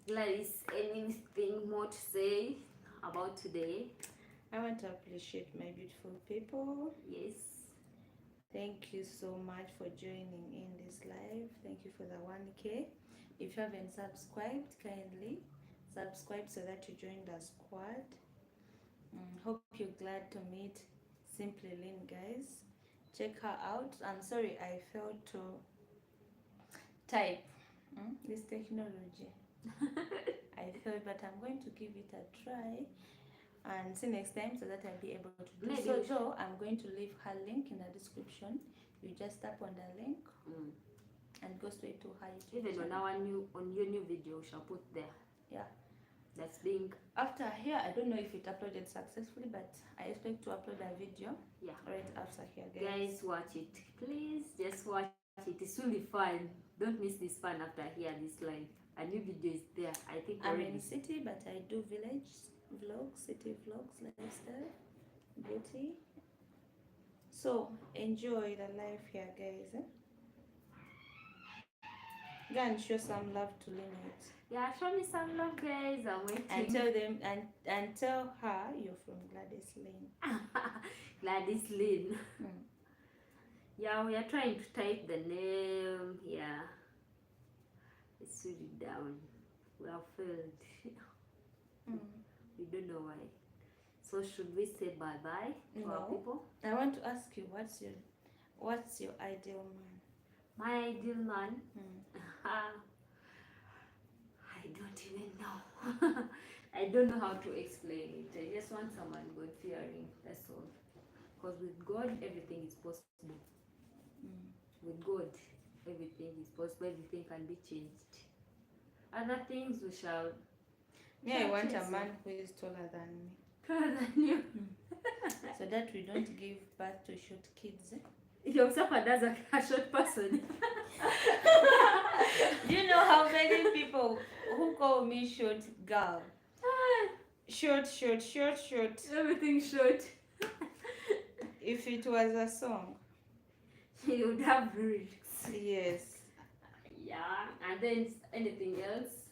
Gladys, anything more to say about today? I want to appreciate my beautiful people. Yes. Thank you so much for joining in this live. Thank you for the 1K. If you haven't subscribed, kindly subscribe so that you join the squad. Hope you're glad to meet Simply Lynn, guys. Check her out. I'm sorry I failed to type this technology. I failed, but I'm going to give it a try and see next time so that I'll be able to do so. So I'm going to leave her link in the description. You just tap on the link and go straight to her YouTube Even channel. on your new video, we shall put there. Yeah. That's being after here. I don't know if it uploaded successfully, but I expect to upload a video. Yeah. Right after here, guys. Watch it, please. Just watch it. It's really fun. Don't miss this fun after here. This live. A new video is there. I think I'm in city, but I do village vlogs, city vlogs, lifestyle, beauty. So enjoy the life here, guys. Go and show some love to Lynette. Yeah, show me some love, guys. I'm waiting. And tell them and tell her you're from Gladys Lynn. Gladys Lynn. Yeah, we are trying to type the name. Yeah, it's really down. We have failed. We don't know why. So should we say bye bye to our people? I want to ask you, what's your ideal man? My ideal man? I don't even know. I don't know how to explain it. I just want someone God-fearing, that's all. Because with God, everything is possible. With God, everything is possible. Everything can be changed. Other things we shall... I want a man who is taller than me. Taller than you? So that we don't give birth to short kids. You're suffered as a short person. Do you know how many people who call me short girl? Short. Everything short. If it was a song, you would have lyrics. Yes. Yeah, and then anything else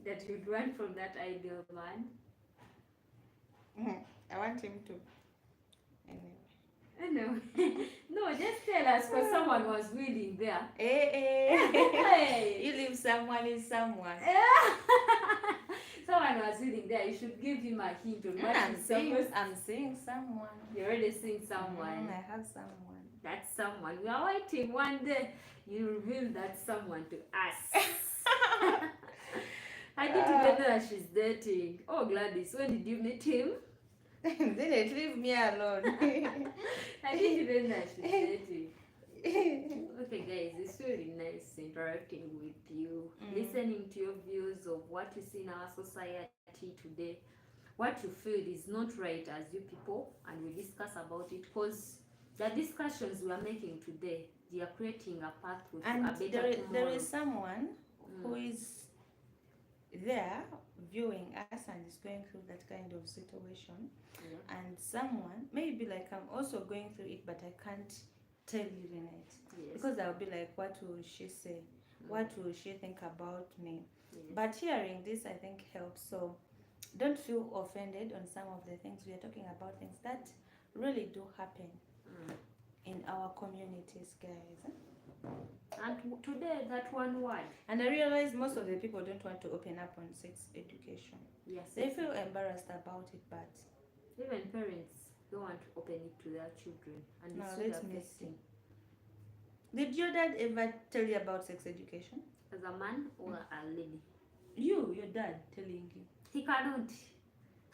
that you'd want from that ideal man? I want him to. Anyway. No, just tell us, because someone was willing there. Hey. You leave someone is someone. Someone was willing there. You should give him a hint on what I'm seeing someone. You're already seeing someone. I have someone. That's someone. We are waiting. One day you reveal that someone to us. I didn't even know that she's dating. Oh, Gladys, when did you meet him? Didn't leave me alone. I didn't even know she's dating. Okay, guys, it's really nice interacting with you, listening to your views of what you see in our society today, what you feel is not right as you people, and we discuss about it, because the discussions we are making today, they are creating a path with a better tomorrow. There is someone who is there viewing us and is going through that kind of situation, and someone maybe like I'm also going through it, but I can't tell you in it, because I'll be like, what will she say? What will she think about me? But hearing this, I think helps. So don't feel offended on some of the things we are talking about, things that really do happen in our communities, guys. And today, that one word. And I realize most of the people don't want to open up on sex education. Yes. They feel embarrassed about it, but even parents. don't want to open it to their children, and Now it's really let me affecting. Did your dad ever tell you about sex education? As a man or a lady, Your dad telling you. he cannot.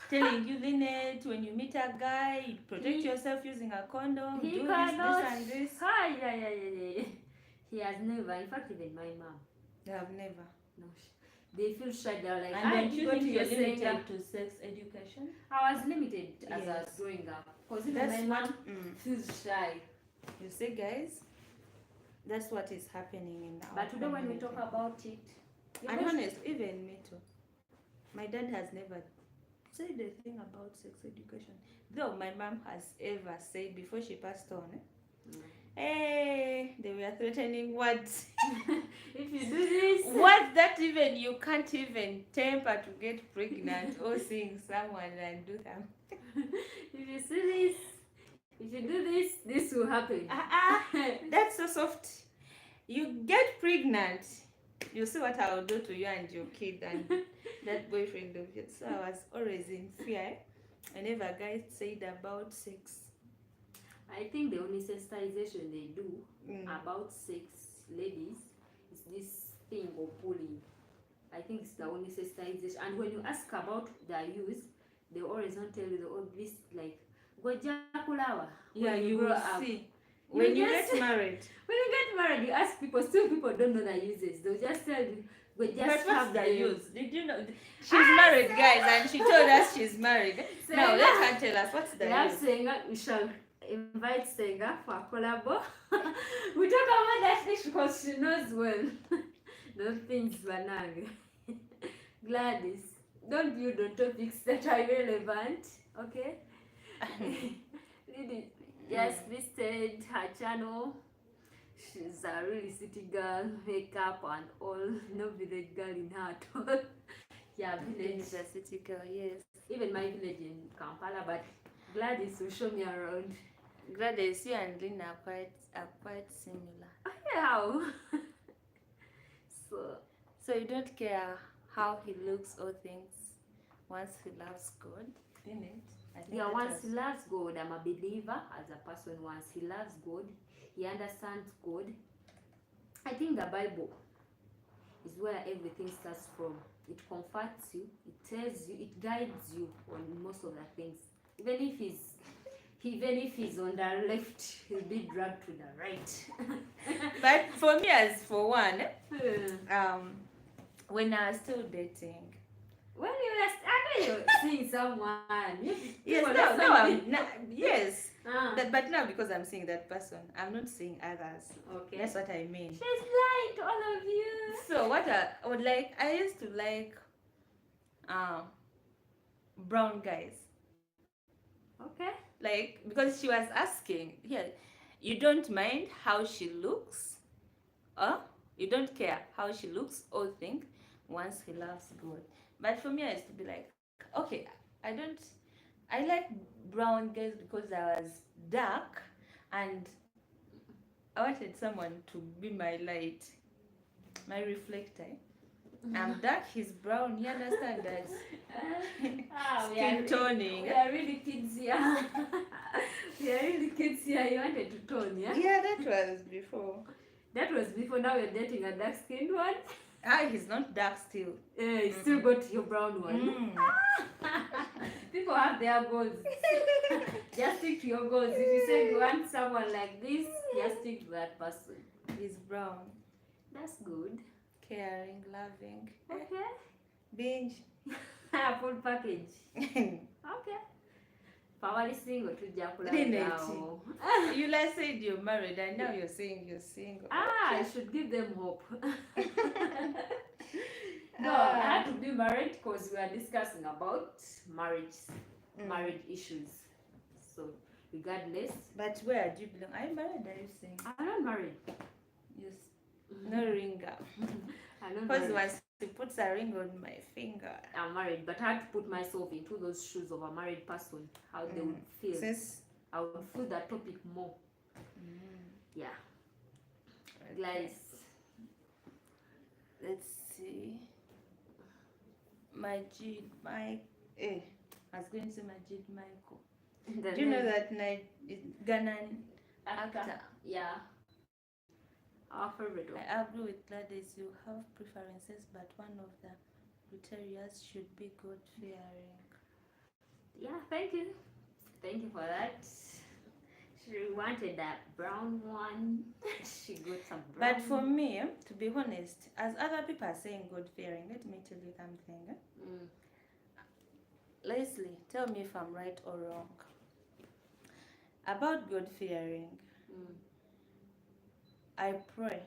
Telling you, Lynette, when you meet a guy, protect yourself using a condom, He do cannot. this and this. Yeah. He has never. In fact, even my mom. They have never. No, they feel shy. They're like, And don't you you go to think your you're singer. limited to sex education? I was limited as I was Yes. growing up. Because even That's my what mom feels shy. you see, guys. That's what is happening in our But today when we community. talk about it, And honest, even me too. My dad has never said a thing about sex education. Though my mom has ever said before she passed on, hey, they were threatening words. if you do this, Words that even you can't even temper to get pregnant or seeing someone and do them. if you see this, if you do this, this will happen. That's so soft. You get pregnant, you see what I will do to you and your kid and that boyfriend of yours. So I was always in fear whenever guys said about sex. I think the only sensitization they do about sex, ladies, is this thing of bullying. I think it's the only sensitization. And when you ask about their use, they always don't tell you the obvious, like, goja kulawa. Yeah, When you grow will up. see. You When you just- get married. When you get married, you ask people, still people don't know the uses. They'll just tell you, go just But what's have the them. use? Did you know? She's married, guys, and she told us she's married. Now, let her tell us what's the We have use. Senga, we shall invite Senga for a collabo. We talk about that fish because she knows well. Those things, Banang. Gladys, don't build on topics that are irrelevant, okay? Lily just visited her channel. She's a really city girl, makeup and all. No village girl in her at all. Yeah, village. She's a city girl, yes. Even my village in Kampala, but Gladys will show me around. Gladys, you and Lynn are quite similar. How? So you don't care how he looks or things once he loves God, innit? I think Yeah, that once was- he loves God, I'm a believer as a person. Once he loves God, he understands God. I think the Bible is where everything starts from. It comforts you, it tells you, it guides you on most of the things. Even if he's on the left, he'll be dragged to the right. But for me, as for one, when I was still dating, When you were, I know you're seeing someone. yes, People no, are no, saying- yes, Ah, but now because I'm seeing that person, I'm not seeing others. okay. That's what I mean. She's lying to all of you. So what I would like, I used to like brown guys. Okay. Like, because she was asking, yeah, you don't mind how she looks, or you don't care how she looks or think once he loves God. But for me, I used to be like, okay, I like brown guys because I was dark and I wanted someone to be my light, my reflector. I'm dark, he's brown, you understand that? Skin toning. We are really kids here. We are really kids here. You wanted to tone, yeah? Yeah, that was before. That was before. Now you're dating a dark skinned one. He's not dark still. You still got your brown one. Mm. People have their goals. Just stick to your goals. If you say you want someone like this, just stick to that person. He's brown, That's good. caring, loving, Okay. binge. Full package. Okay. Power single to Renate. You like said you're married and now you're saying you're single. I should give them hope. No, I had to be married because we are discussing about marriage issues. So, regardless, But where do you belong? Are you married? Are you single? I'm not married. Yes. No ring up. I'm not Because married. once he puts a ring on my finger. I'm married, but I had to put myself into those shoes of a married person, how they would feel. Since I would feel that topic more. Yeah. Guys, let's see. Majid Mike. I was going to say Majid Michael. The Do you know name that Ghanaian actor. actor? Yeah, our favorite one. I agree with Gladys. You have preferences, but one of the criteria should be God fearing. Yeah, thank you. Thank you for that. She wanted that brown one. She got some brown. But for me, to be honest, as other people are saying God fearing, let me tell you something. Leslie, tell me if I'm right or wrong. About God fearing, I pray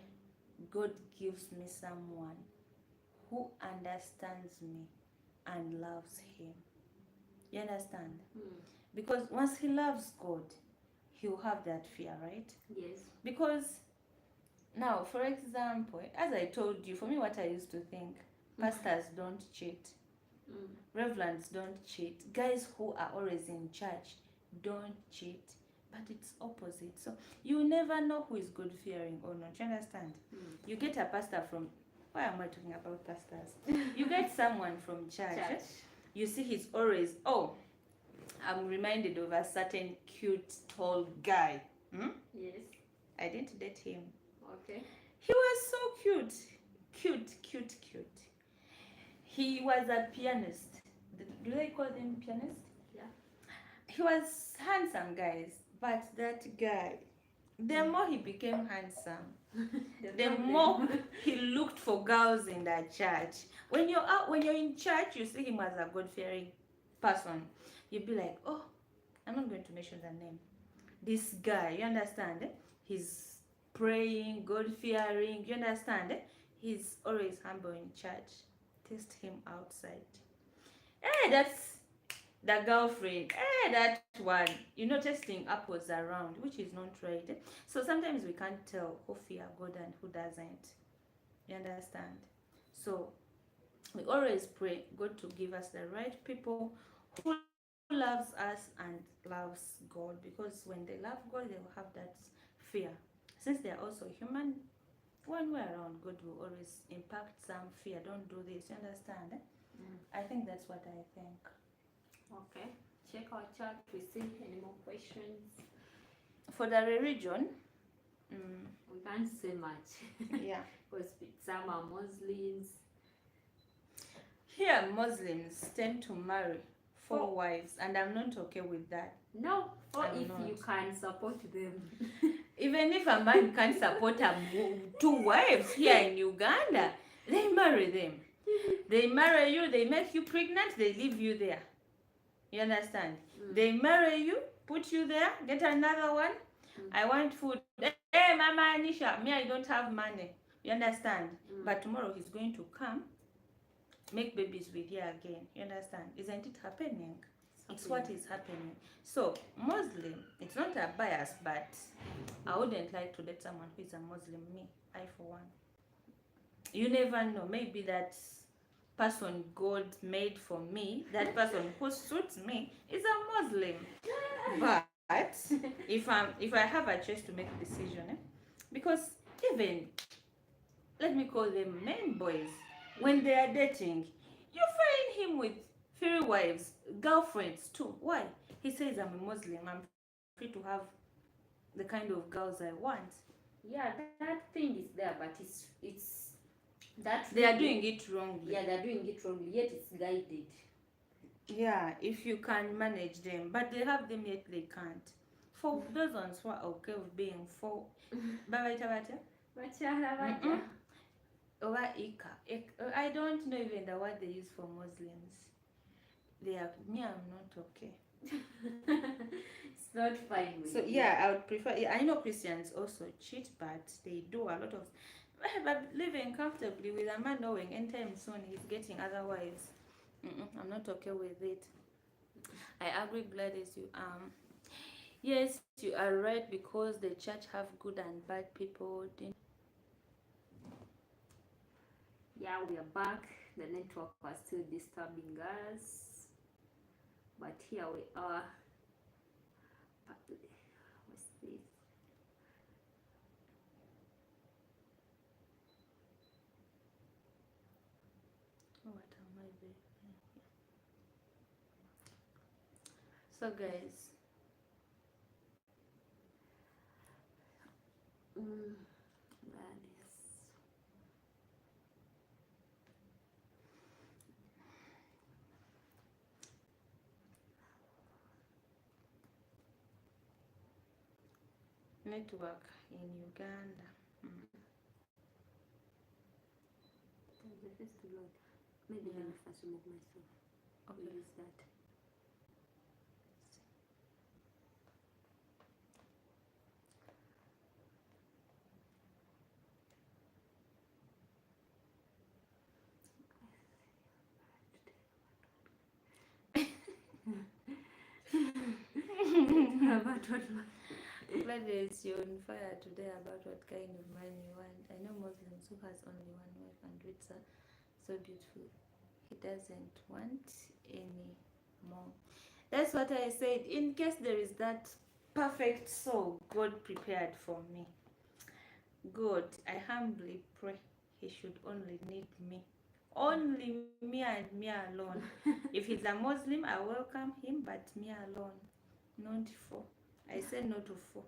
God gives me someone who understands me and loves Him. You understand? Because once he loves God, he'll have that fear, right? Yes. Because now, for example, as I told you, for me, what I used to think, pastors don't cheat, reverends don't cheat, guys who are always in church don't cheat, but it's opposite. So you never know who is God fearing or not. You understand? You get a pastor from, why am I talking about pastors? You get someone from church. You see he's always, I'm reminded of a certain cute, tall guy. Yes. I didn't date him. Okay. He was so cute. Cute. He was a pianist. Do they call them pianist? Yeah. He was handsome, guys. But that guy, the more he became handsome, the more he looked for girls in the church. When you're in church, you see him as a God-fearing person. You'd be like, oh, I'm not going to mention the name. This guy, you understand? He's praying, God-fearing, you understand? He's always humble in church. Test him outside. Hey, that's the girlfriend. Hey, that one. Testing apples around, which is not right. So sometimes we can't tell who fear God and who doesn't. You understand? So we always pray God to give us the right people who loves us and loves God, because when they love God, they will have that fear. Since they are also human, when we're around God, will always impact some fear. Don't do this. You understand? I think that's what I think. Okay. Check our chat. We see any more questions. For the religion, we can't say much. Yeah. Because some are Muslims. Here, Muslims tend to marry 4 wives, and I'm not okay with that. No, or I'm if not. you can support them. Even if a man can't support 2 wives here in Uganda, they marry them. They marry you, they make you pregnant, they leave you there. You understand? They marry you, put you there, get another one. I want food. Hey, Mama Anisha, me, I don't have money. You understand? But tomorrow he's going to come, make babies with you again. You understand? Isn't it happening? It's what is happening. So, Muslim, it's not a bias, but I wouldn't like to date someone who is a Muslim. Me, I for one. You never know. Maybe that person God made for me, that person who suits me, is a Muslim. But if I have a choice to make a decision, because even, let me call them men boys, when they are dating, you find him with 3 wives, girlfriends too. Why? He says, I'm a Muslim, I'm free to have the kind of girls I want. Yeah, that thing is there, but it's that they are doing it wrongly. Yeah, they're doing it wrongly, yet it's guided. Yeah, if you can manage them, but they have them yet they can't. For those ones who are okay with being 4, I don't know even the word they use for Muslims. They are, me, I'm not okay. It's not fine with so you. Yeah, I would prefer, I know Christians also cheat, but they do a lot of, but living comfortably with a man knowing anytime soon he's getting other wives, I'm not okay with it. I agree, Gladys, you yes, you are right, because the church have good and bad people. Yeah, we are back. The network was still disturbing us, but here we are. What's this? So guys, Gladys. Network in Uganda. The first load. Maybe let me first remove myself. Okay. Use that. About what? Gladys, you're on fire today about what kind of man you want. I know Muslims who has only one wife and it's so beautiful. He doesn't want any more. That's what I said. In case there is that perfect soul God prepared for me, God, I humbly pray he should only need me. Only me and me alone. If he's a Muslim, I welcome him, but me alone. Not four. I said no to four.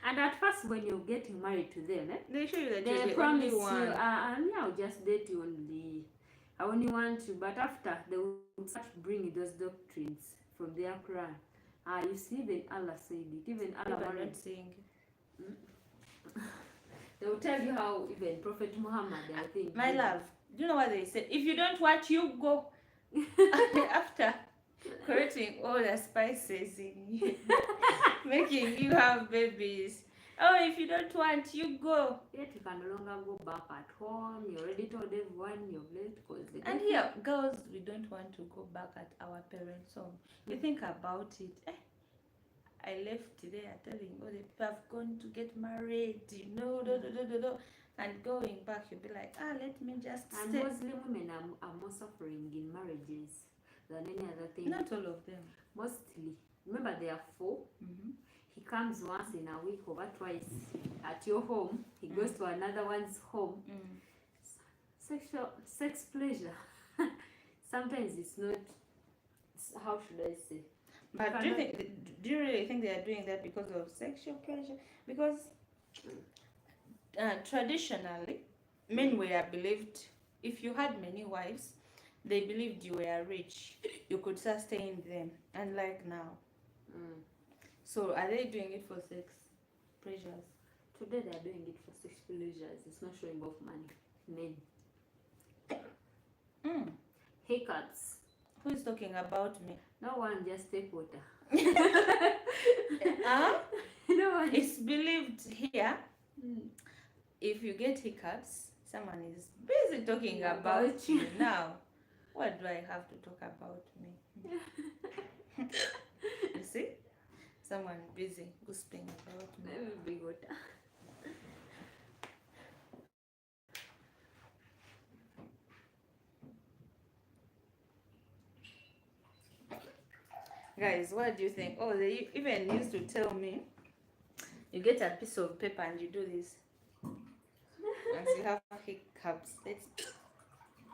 And at first, when you're getting married to them, They show you that they you're the promise only you, one. I'll just date you only. I only want you. But after, they will start bringing those doctrines from their Quran. You see, even Allah said it. Even Allah People are wanted. not saying. They will tell you how even Prophet Muhammad, I think. My love, do you know what they say? If you don't want, you go. After correcting all the spices in you, making you have babies. Oh, if you don't want, you go. Yet you can no longer go back at home. You already told everyone you're late because they And here, girls, we don't want to go back at our parents' home. You think about it. I left there telling all the people have gone to get married, and going back, you'll be like, let me just and stay. Muslim women are more suffering in marriages than any other thing. Not all of them. Mostly. Remember, there are 4. Mm-hmm. He comes once in a week or twice at your home. He goes to another one's home. Sex pleasure. Sometimes it's not. How should I say? But do you really think they are doing that because of sexual pleasure? Because traditionally, men were believed, if you had many wives, they believed you were rich, you could sustain them, unlike now. So are they doing it for sex pleasures? Today they are doing it for sex pleasures. It's not showing off money. Men. Haircuts. Who is talking about me? No one, just take water. No one. It's believed here, if you get hiccups, someone is busy talking about you now. What do I have to talk about me? You see? Someone busy gossiping about me. Big water. Guys, what do you think? Oh, they even used to tell me, you get a piece of paper and you do this. And you have hiccups.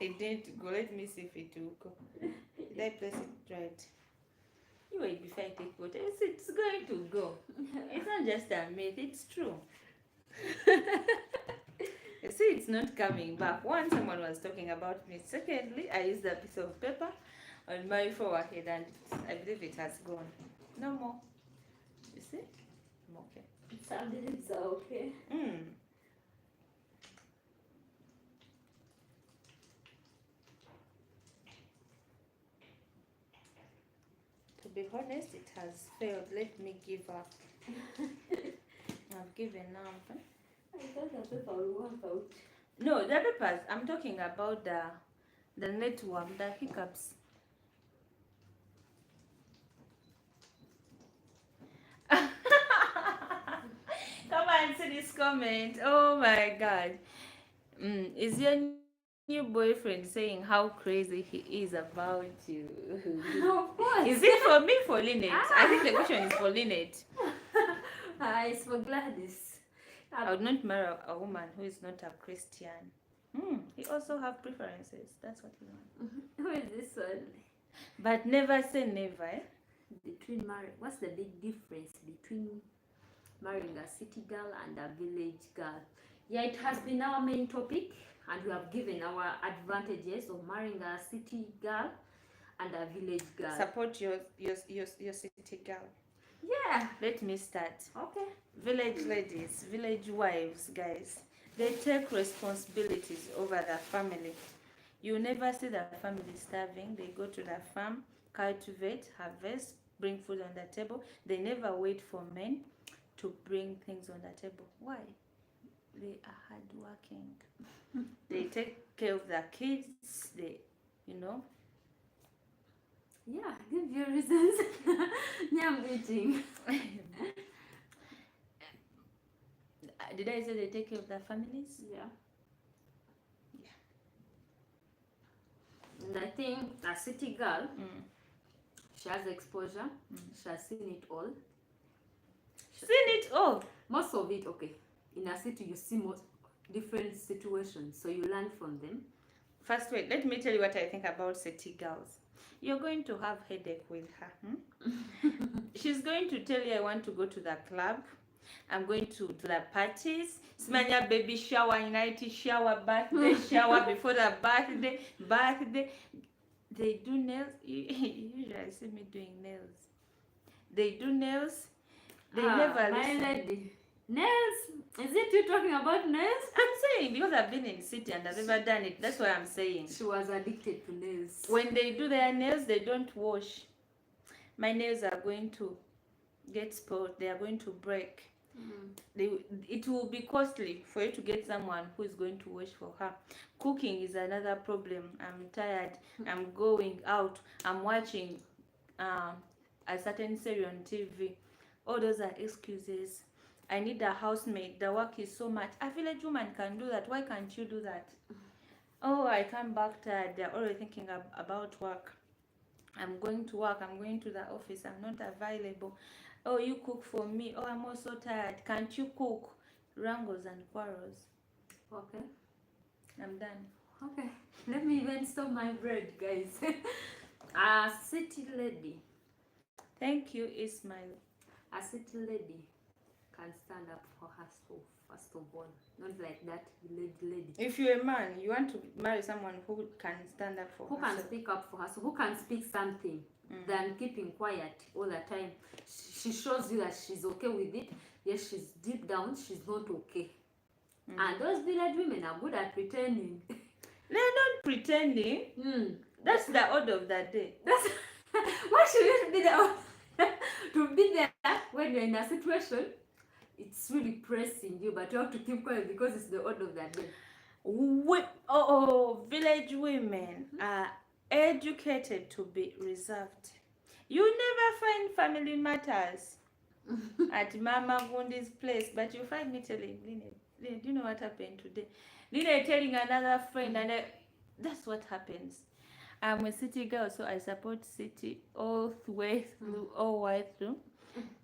It didn't go. Let me see if it will go. Did I place it right? You wait before I take water. It's going to go. It's not just a myth, it's true. You see, it's not coming back. One, someone was talking about me. Secondly, I used a piece of paper on my forehead and I believe it has gone. No more. You see? I'm okay. It's okay. To be honest, it has failed. Let me give up. I've given up. I thought the paper will work out. No, the papers. I'm talking about the network, the hiccups. Come and see this comment. Oh my God. Is your new boyfriend saying how crazy he is about you? Of course. Is it for me, for Lynette? I think the question is for Lynette. It's for Gladys. I would not marry a woman who is not a Christian. He also have preferences. That's what he wants. Who is this one? But never say never. Between marriage, what's the big difference between marrying a city girl and a village girl. Yeah, it has been our main topic, and we have given our advantages of marrying a city girl and a village girl. Support your city girl. Yeah. Let me start. Okay. Village ladies, village wives, guys, they take responsibilities over the family. You never see the family starving. They go to the farm, cultivate, harvest, bring food on the table. They never wait for men to bring things on the table. Why? They are hardworking. They take care of their kids. They, you know. Yeah, give your reasons. Yeah, I'm waiting. Did I say they take care of their families? Yeah. And I think a city girl, she has exposure. She has seen it all. Seen it all? Most of it, okay. In a city, you see most different situations, so you learn from them. First, wait, let me tell you what I think about city girls. You're going to have headache with her. She's going to tell you, I want to go to the club. I'm going to the parties. Smanya baby shower, night shower, birthday shower, before the birthday. They do nails. Usually I see me doing nails. They do nails. They never listen. My lady. Nails? Is it you talking about nails? I'm saying because I've been in city and I've never done it. That's why I'm saying. She was addicted to nails. When they do their nails, they don't wash. My nails are going to get spoiled. They are going to break. It will be costly for you to get someone who is going to wash for her. Cooking is another problem. I'm tired. I'm going out. I'm watching a certain series on TV. All those are excuses. I need a housemaid. The work is so much. A village woman can do that. Why can't you do that? Oh, I come back tired. They're already thinking about work. I'm going to work. I'm going to the office. I'm not available. Oh, you cook for me. Oh, I'm also tired. Can't you cook? Wrangles and quarrels. Okay. I'm done. Okay. Let me even stop my bread, guys. A city lady. Thank you, Ismail. A city lady can stand up for herself, first of all. Not like that village lady. If you're a man, you want to marry someone who can stand up for herself. Who can speak up for herself. Who can speak something than keeping quiet all the time. She shows you that she's okay with it. Yes, she's deep down, she's not okay. And those village women are good at pretending. They're not pretending. That's the order of the day. That's why should you be there to be there when you're in a situation? It's really pressing you, but you have to keep quiet because it's the order of the day. Village women are educated to be reserved. You never find family matters at Mama Gundi's place, but you find me telling Lynette, do you know what happened today? Lynette telling another friend, and that's what happens. I'm a city girl, so I support city all the way through, all the way through.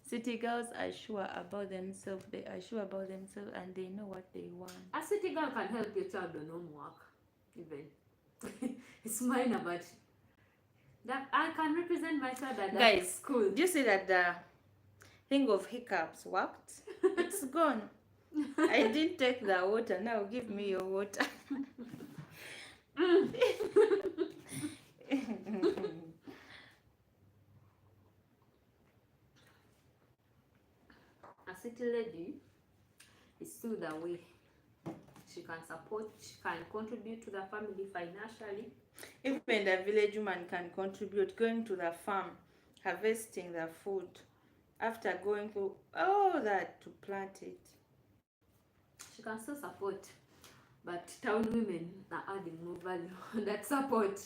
City girls are sure about themselves. They are sure about themselves, and they know what they want. A city girl can help your child on homework, even. It's minor, but that I can represent my child at that school. Do you see that the thing of hiccups worked? It's gone. I didn't take the water. Now give me your water. A city lady is still the way. She can support, she can contribute to the family financially. Even the village woman can contribute, going to the farm, harvesting the food, after going through all that to plant it. She can still support, but town women are adding more value on that support.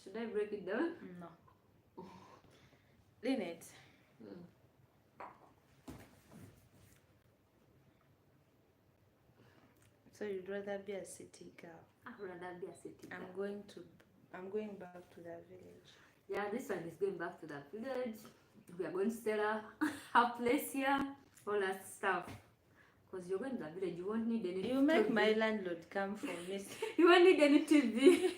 Should I break it down? No. Lynette. So you'd rather be a city girl? I'd rather be a city girl. I'm going back to the village. Yeah, this one is going back to the village. We are going to sell her place here, all that stuff. Because you're going to the village, you won't need any You make TV. My landlord come for me. You won't need any TV.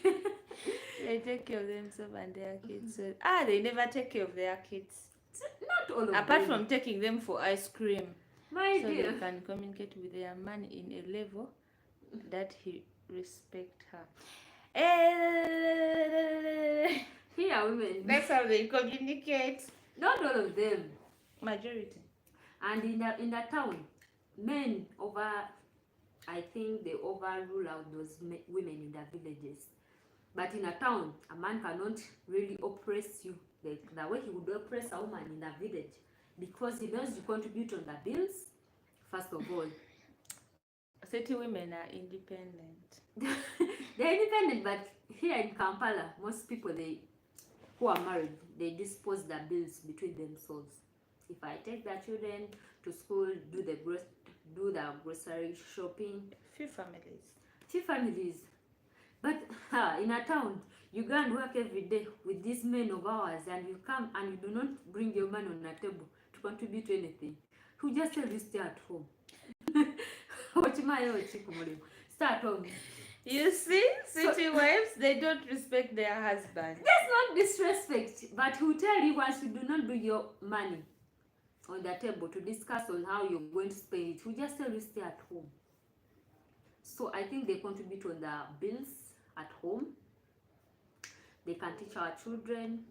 They take care of themselves and their kids. They never take care of their kids. Not all of Apart them. from taking them for ice cream, My so dear. they can communicate with their man in a level that he respect her. Here, women. That's how they communicate. Not all of them. Majority. And in the town, men over, I think they overrule out those women in the villages. But in a town, a man cannot really oppress you the way he would oppress a woman in a village, because he knows you contribute on the bills, first of all. City women are independent. They're independent, but here in Kampala, most people who are married, they dispose the bills between themselves. If I take the children to school, do the grocery shopping. Few families. Few families. But in a town, you go and work every day with these men of ours, and you come and you do not bring your man on a table to contribute to anything. Who just tell you stay at home? Stay at home. You see, city wives, they don't respect their husband. That's not disrespect, but who tell you once you do not bring your money on the table to discuss on how you're going to spend it, who just tell you stay at home. So I think they contribute on the bills at home. They can teach our children.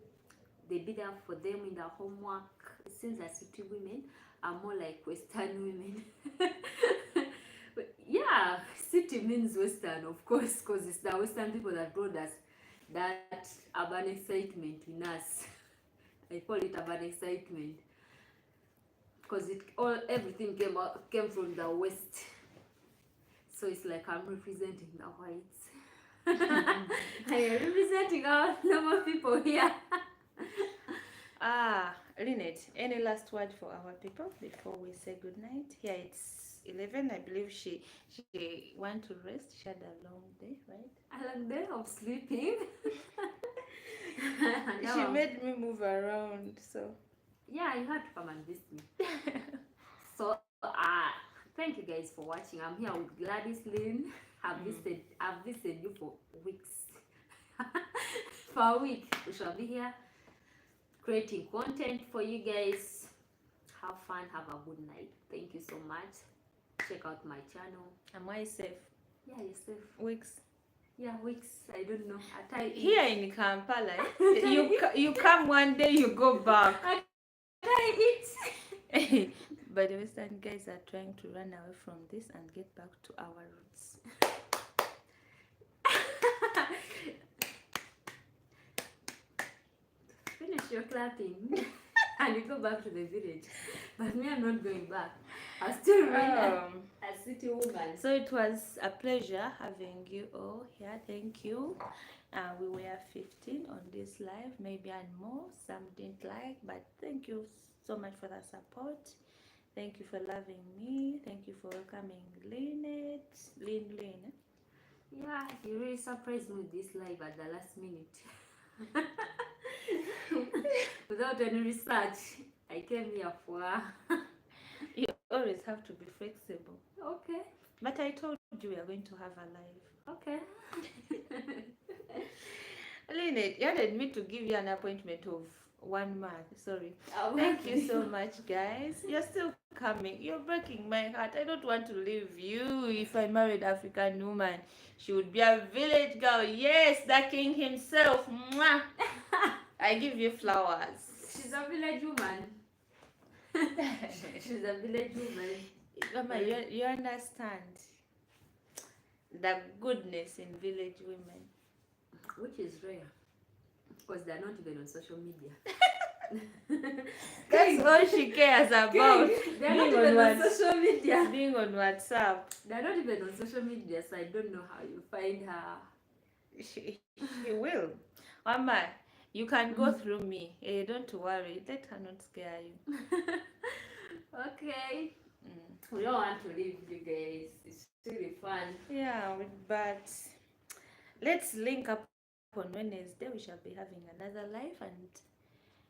They be there for them in their homework. It seems that city women are more like Western women. But yeah, city means Western, of course, because it's the Western people that brought us that urban excitement in us. I call it urban excitement because everything came from the West. So it's like I'm representing the whites. I am representing our normal people here. Lynette, any last word for our people before we say good night? Yeah, it's 11. I believe she went to rest. She had a long day, right? A long day of sleeping. She made me move around, so yeah, you had to come and visit me. So thank you guys for watching. I'm here with Gladys Lynn. I've visited you for weeks. For a week, we shall be here creating content for you guys. Have fun, have a good night. Thank you so much. Check out my channel. Am I safe? Yeah, you're safe. Weeks. Yeah, weeks. I don't know. Here in Kampala, you come one day, you go back. But the Western guys are trying to run away from this and get back to our roots. Finish your clapping and you go back to the village. But me, I'm not going back. I still remain a city woman. So it was a pleasure having you all here. Thank you. We were 15 on this live, maybe and more. Some didn't like, but thank you so much for the support. Thank you for loving me. Thank you for welcoming Lynette. Lynn. Yeah, you really surprised me with this live at the last minute. Without any research, I came here for. You always have to be flexible. Okay. But I told you we are going to have a live. Okay. Lynette, you wanted me to give you an appointment of 1 month. Sorry. Thank you so much, guys. You're still coming. You're breaking my heart. I don't want to leave you. If I married African woman, she would be a village girl. Yes, the king himself. Mwah. I give you flowers. She's a village woman. She's a village woman. Mama, you understand the goodness in village women. Which is rare. Because they're not even on social media. That's all she cares about. They're not even on social media. Being on WhatsApp. They're not even on social media, so I don't know how you find her. She will. Mama, you can go through me. Don't worry. Let her not scare you. Okay. We don't want to leave you guys. It's really fun. Yeah, but let's link up on Wednesday. We shall be having another live, and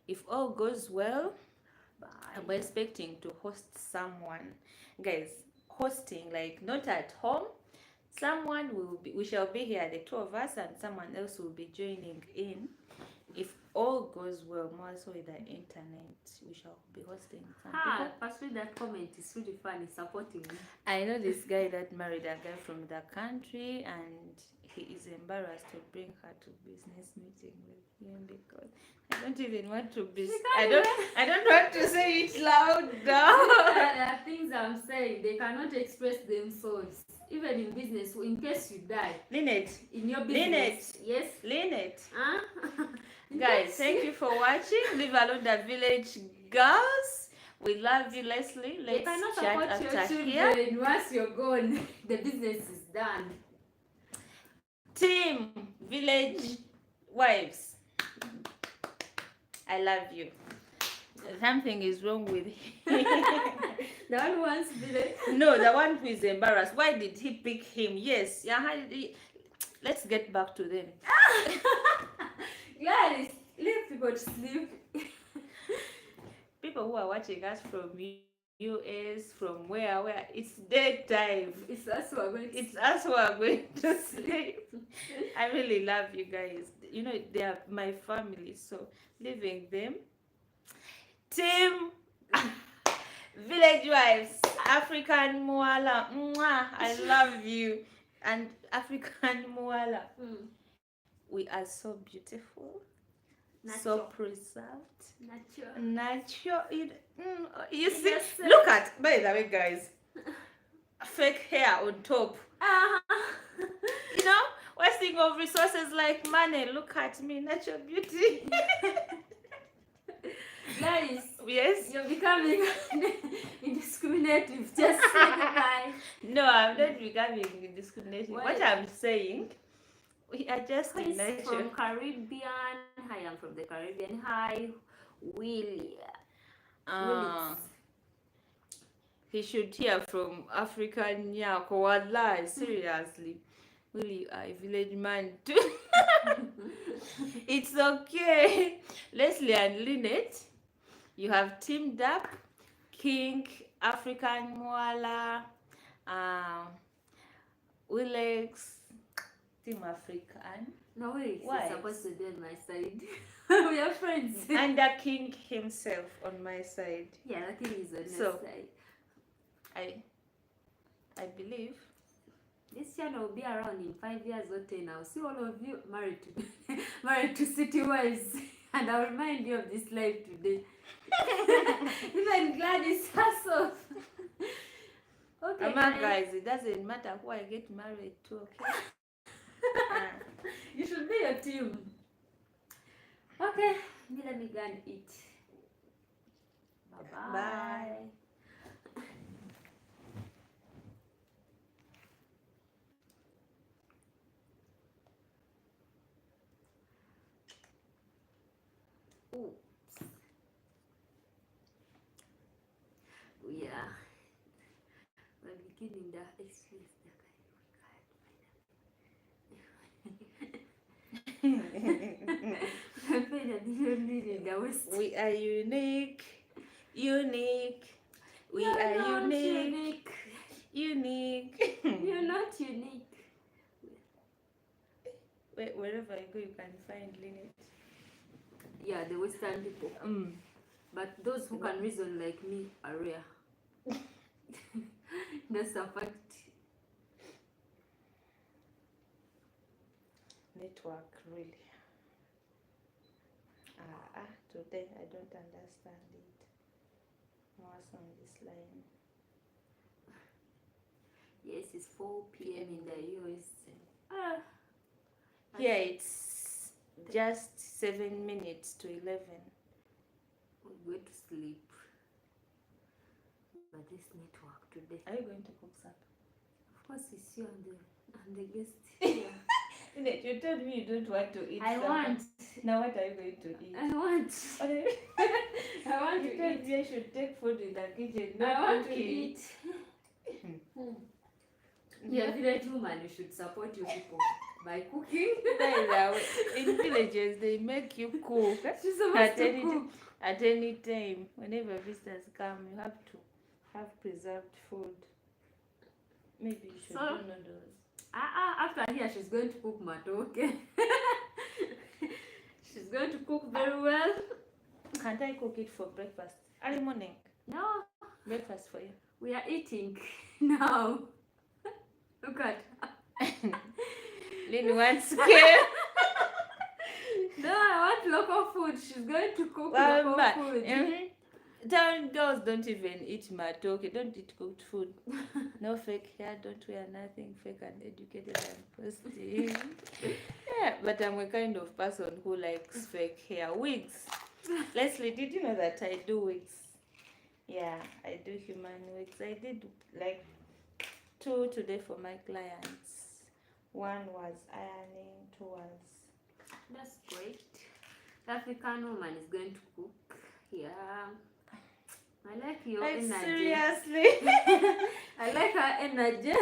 if all goes well, I'm expecting to host someone. Guys, hosting, like not at home. Someone we shall be here, the two of us, and someone else will be joining in if all goes well, more so with the internet, we shall be hosting some people. Actually, that comment is really funny, supporting me. I know this guy that married a guy from the country, and he is embarrassed to bring her to business meeting with him because I don't even want to be. I don't want to say it loud now. There are things I'm saying they cannot express themselves. Even in business, in case you die. Lynette. In your business. Lynette. Yes. Lynette. Huh? Guys, thank you for watching. Leave alone the village girls. We love you, Leslie. Let's chat after here. Once you're gone, the business is done. Team Village Wives, I love you. Something is wrong with him. The one who wants village? No, the one who is embarrassed. Why did he pick him? Yes. Let's get back to them. Guys, leave people to sleep. People who are watching us from US, from where it's daytime. It's us who are going to It's us who are going to sleep. I really love you guys. You know, they are my family, so leaving them. Team Village Wives, African Moala. Mwah, I love you. And African Moala. We are so beautiful. Natural. So preserved. Natural. You see, yes, look at, by the way, guys, fake hair on top. You know, wasting of resources like money. Look at me, natural beauty. Guys, yes, you're becoming indiscriminative. Just say goodbye. No, I'm not becoming indiscriminative. What I'm saying, we are just in nature. From Caribbean. Hi, I'm from the Caribbean. Hi, Willie. He should hear from African Nyako. Wallahi, seriously. Willie, I village man too. It's okay. Leslie and Lynette, you have teamed up. King, African Moala, Willex, Team African. No, wait, you're supposed to be on my side. We are friends. And the king himself on my side. Yeah, the king is on your side. I believe this channel will be around in 5 years or 10. I'll see all of you married to city wives. And I'll remind you of this life today. Even Gladys herself. Okay, guys, it doesn't matter who I get married to, okay? You should be a team. Okay, let me go and eat. Bye-bye. Bye. Oops. Yeah. We're beginning the experience. We are unique. We are unique. You're not unique. Wherever you go, you can find Lynette. Yeah, the Western people. But those who can reason like me are rare. That's a fact. Network, really. Today I don't understand it. What's on this line? Yes, it's 4 p.m. in the US. Here it's just 7 minutes to 11. We'll go to sleep. But this network today. Are you going to cook supper? Of course, it's you and the guest here. You told me you don't want to eat. I want. Now what are you going to eat? I want. I want to eat. You should take food in the kitchen. I want to eat. You're a village woman. You should support your people by cooking. In villages, they make you cook. She's supposed to cook. At any time, whenever visitors come, you have to have preserved food. Maybe you should do noodles. After here, she's going to cook matoke. She's she's going to cook very well. Can't I cook it for breakfast? Early morning. No, Breakfast for you. we are eating now. Look at Lynn wants care. No, I want local food. She's going to cook Well, local food. Town girls don't even eat matoke, don't eat cooked food. No fake hair, don't wear nothing fake and educated and positive. Yeah, but I'm a kind of person who likes fake hair. Wigs. Leslie, did you know that I do wigs? Yeah, I do human wigs. I did like 2 today for my clients. 1 was ironing, 2 was... That's great. The African woman is going to cook. Yeah. I like your energy. Seriously? I like her energy.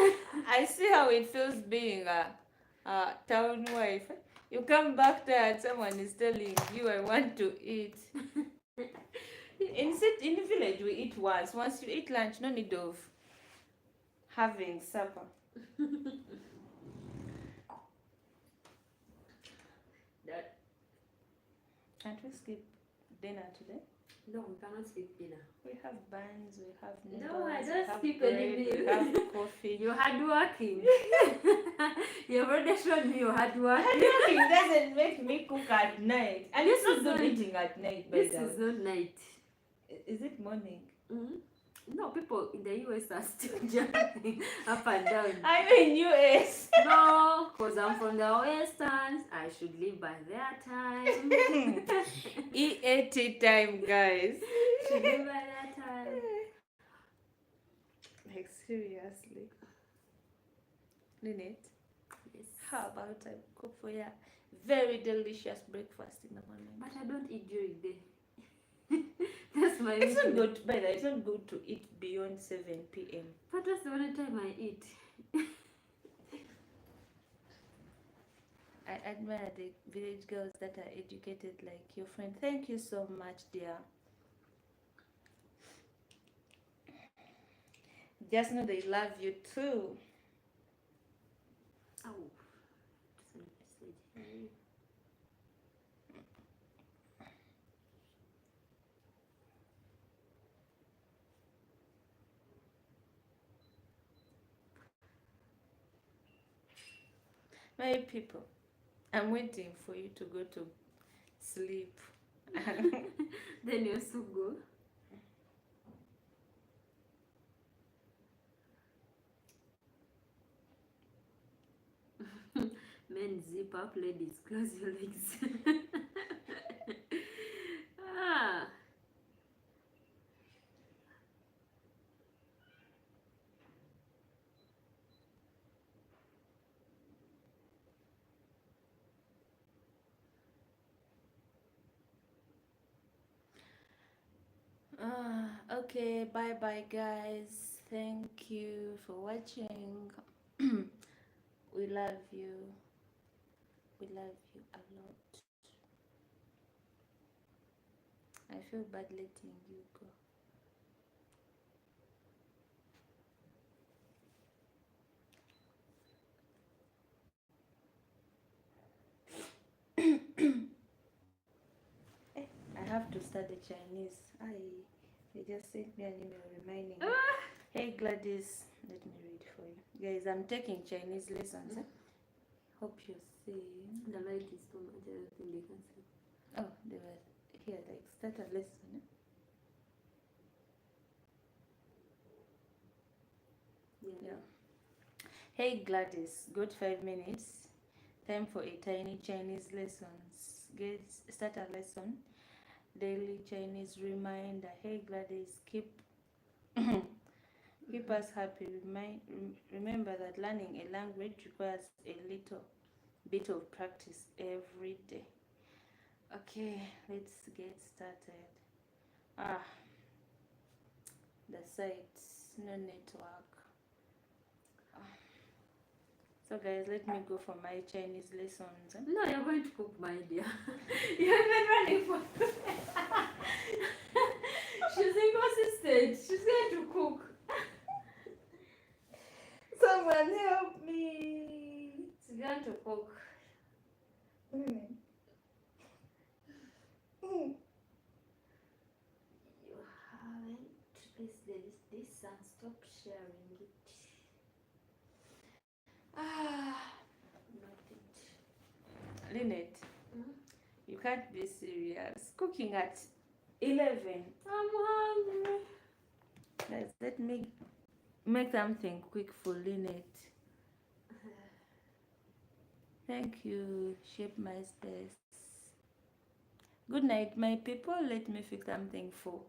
I see how it feels being a town wife. You come back there and someone is telling you, I want to eat. In the village, we eat once. Once you eat lunch, no need of having supper. Can't we skip dinner today? No, we cannot skip dinner. We have buns, we have noodles, No, I we don't have skip bread, anything. we have coffee. You're hardworking. You've already shown me you're hardworking. Hardworking doesn't make me cook at night. And This it's not is good not- eating at night, by This the way. is not night. Is it morning? No, people in the US are still jumping up and down. I'm in US. No, because I'm from the Westerns. I should live by their time. EAT time, guys. Should live by their time. Like, seriously. Lynette, Yes. how about I cook for you very delicious breakfast in the morning? But I don't eat during the day. That's my It's not weakness. good, by the way, it's not good to eat beyond 7 p.m. But that's the only time I eat. I admire the village girls that are educated like your friend. Thank you so much, dear. Just know they love you too. Oh. Send message. My people, I'm waiting for you to go to sleep. Then you also go. Men zip up, ladies close your legs. Ah. Okay, bye bye guys. Thank you for watching. We love you. We love you a lot. I feel bad letting you go. I have to study Chinese. They just sent me an email reminding me. Hey Gladys, let me read for you. Guys, I'm taking Chinese lessons. Hope you see. The light is too much. I don't think they can see. Oh, they were here, like start a lesson. Yeah. Hey Gladys, got 5 minutes. Time for a tiny Chinese lessons. Start a lesson. Daily Chinese reminder. Hey Gladys, keep us happy. Remember that learning a language requires a little bit of practice every day. Okay, let's get started. The site, no network. So guys, let me go for my Chinese lessons. No, you're going to cook, my dear. You're even running for. She's inconsistent. She's going to cook. Someone help me. She's going to cook. sharing it. Not it. Lynette, Mhm. you can't be serious. Cooking at 11. I'm hungry. Guys, let me make something quick for Lynette. Thank you. Shape my space. Good night, my people. Let me fix something for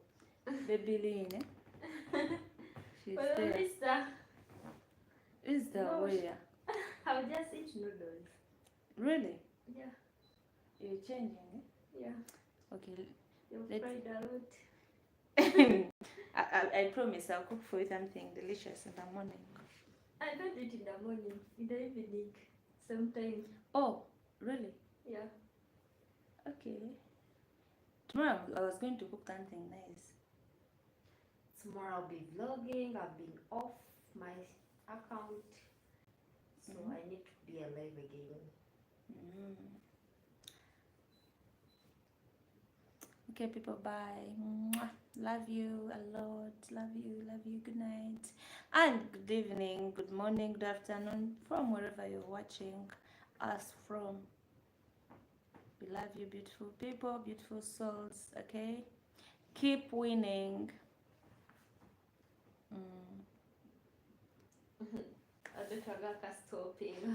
baby Lynn. She's Well, there. mister, Is the No, where? I'll just eat noodles. Really? Yeah, You're changing, eh? yeah. Okay. You've Let's- tried a lot. I promise I'll cook for you something delicious in the morning. I don't eat in the morning, in the evening, sometime. Oh, really? Yeah. Okay. Tomorrow I was going to cook something nice. Tomorrow I'll be vlogging. I've been off my account, so Mhm. I need to be alive again. Okay, people, bye. Mwah. Love you a lot. Love you. Love you. Good night. And good evening, good morning, good afternoon from wherever you're watching us from. We love you, beautiful people, beautiful souls. Okay? Keep winning. I don't have a stopping.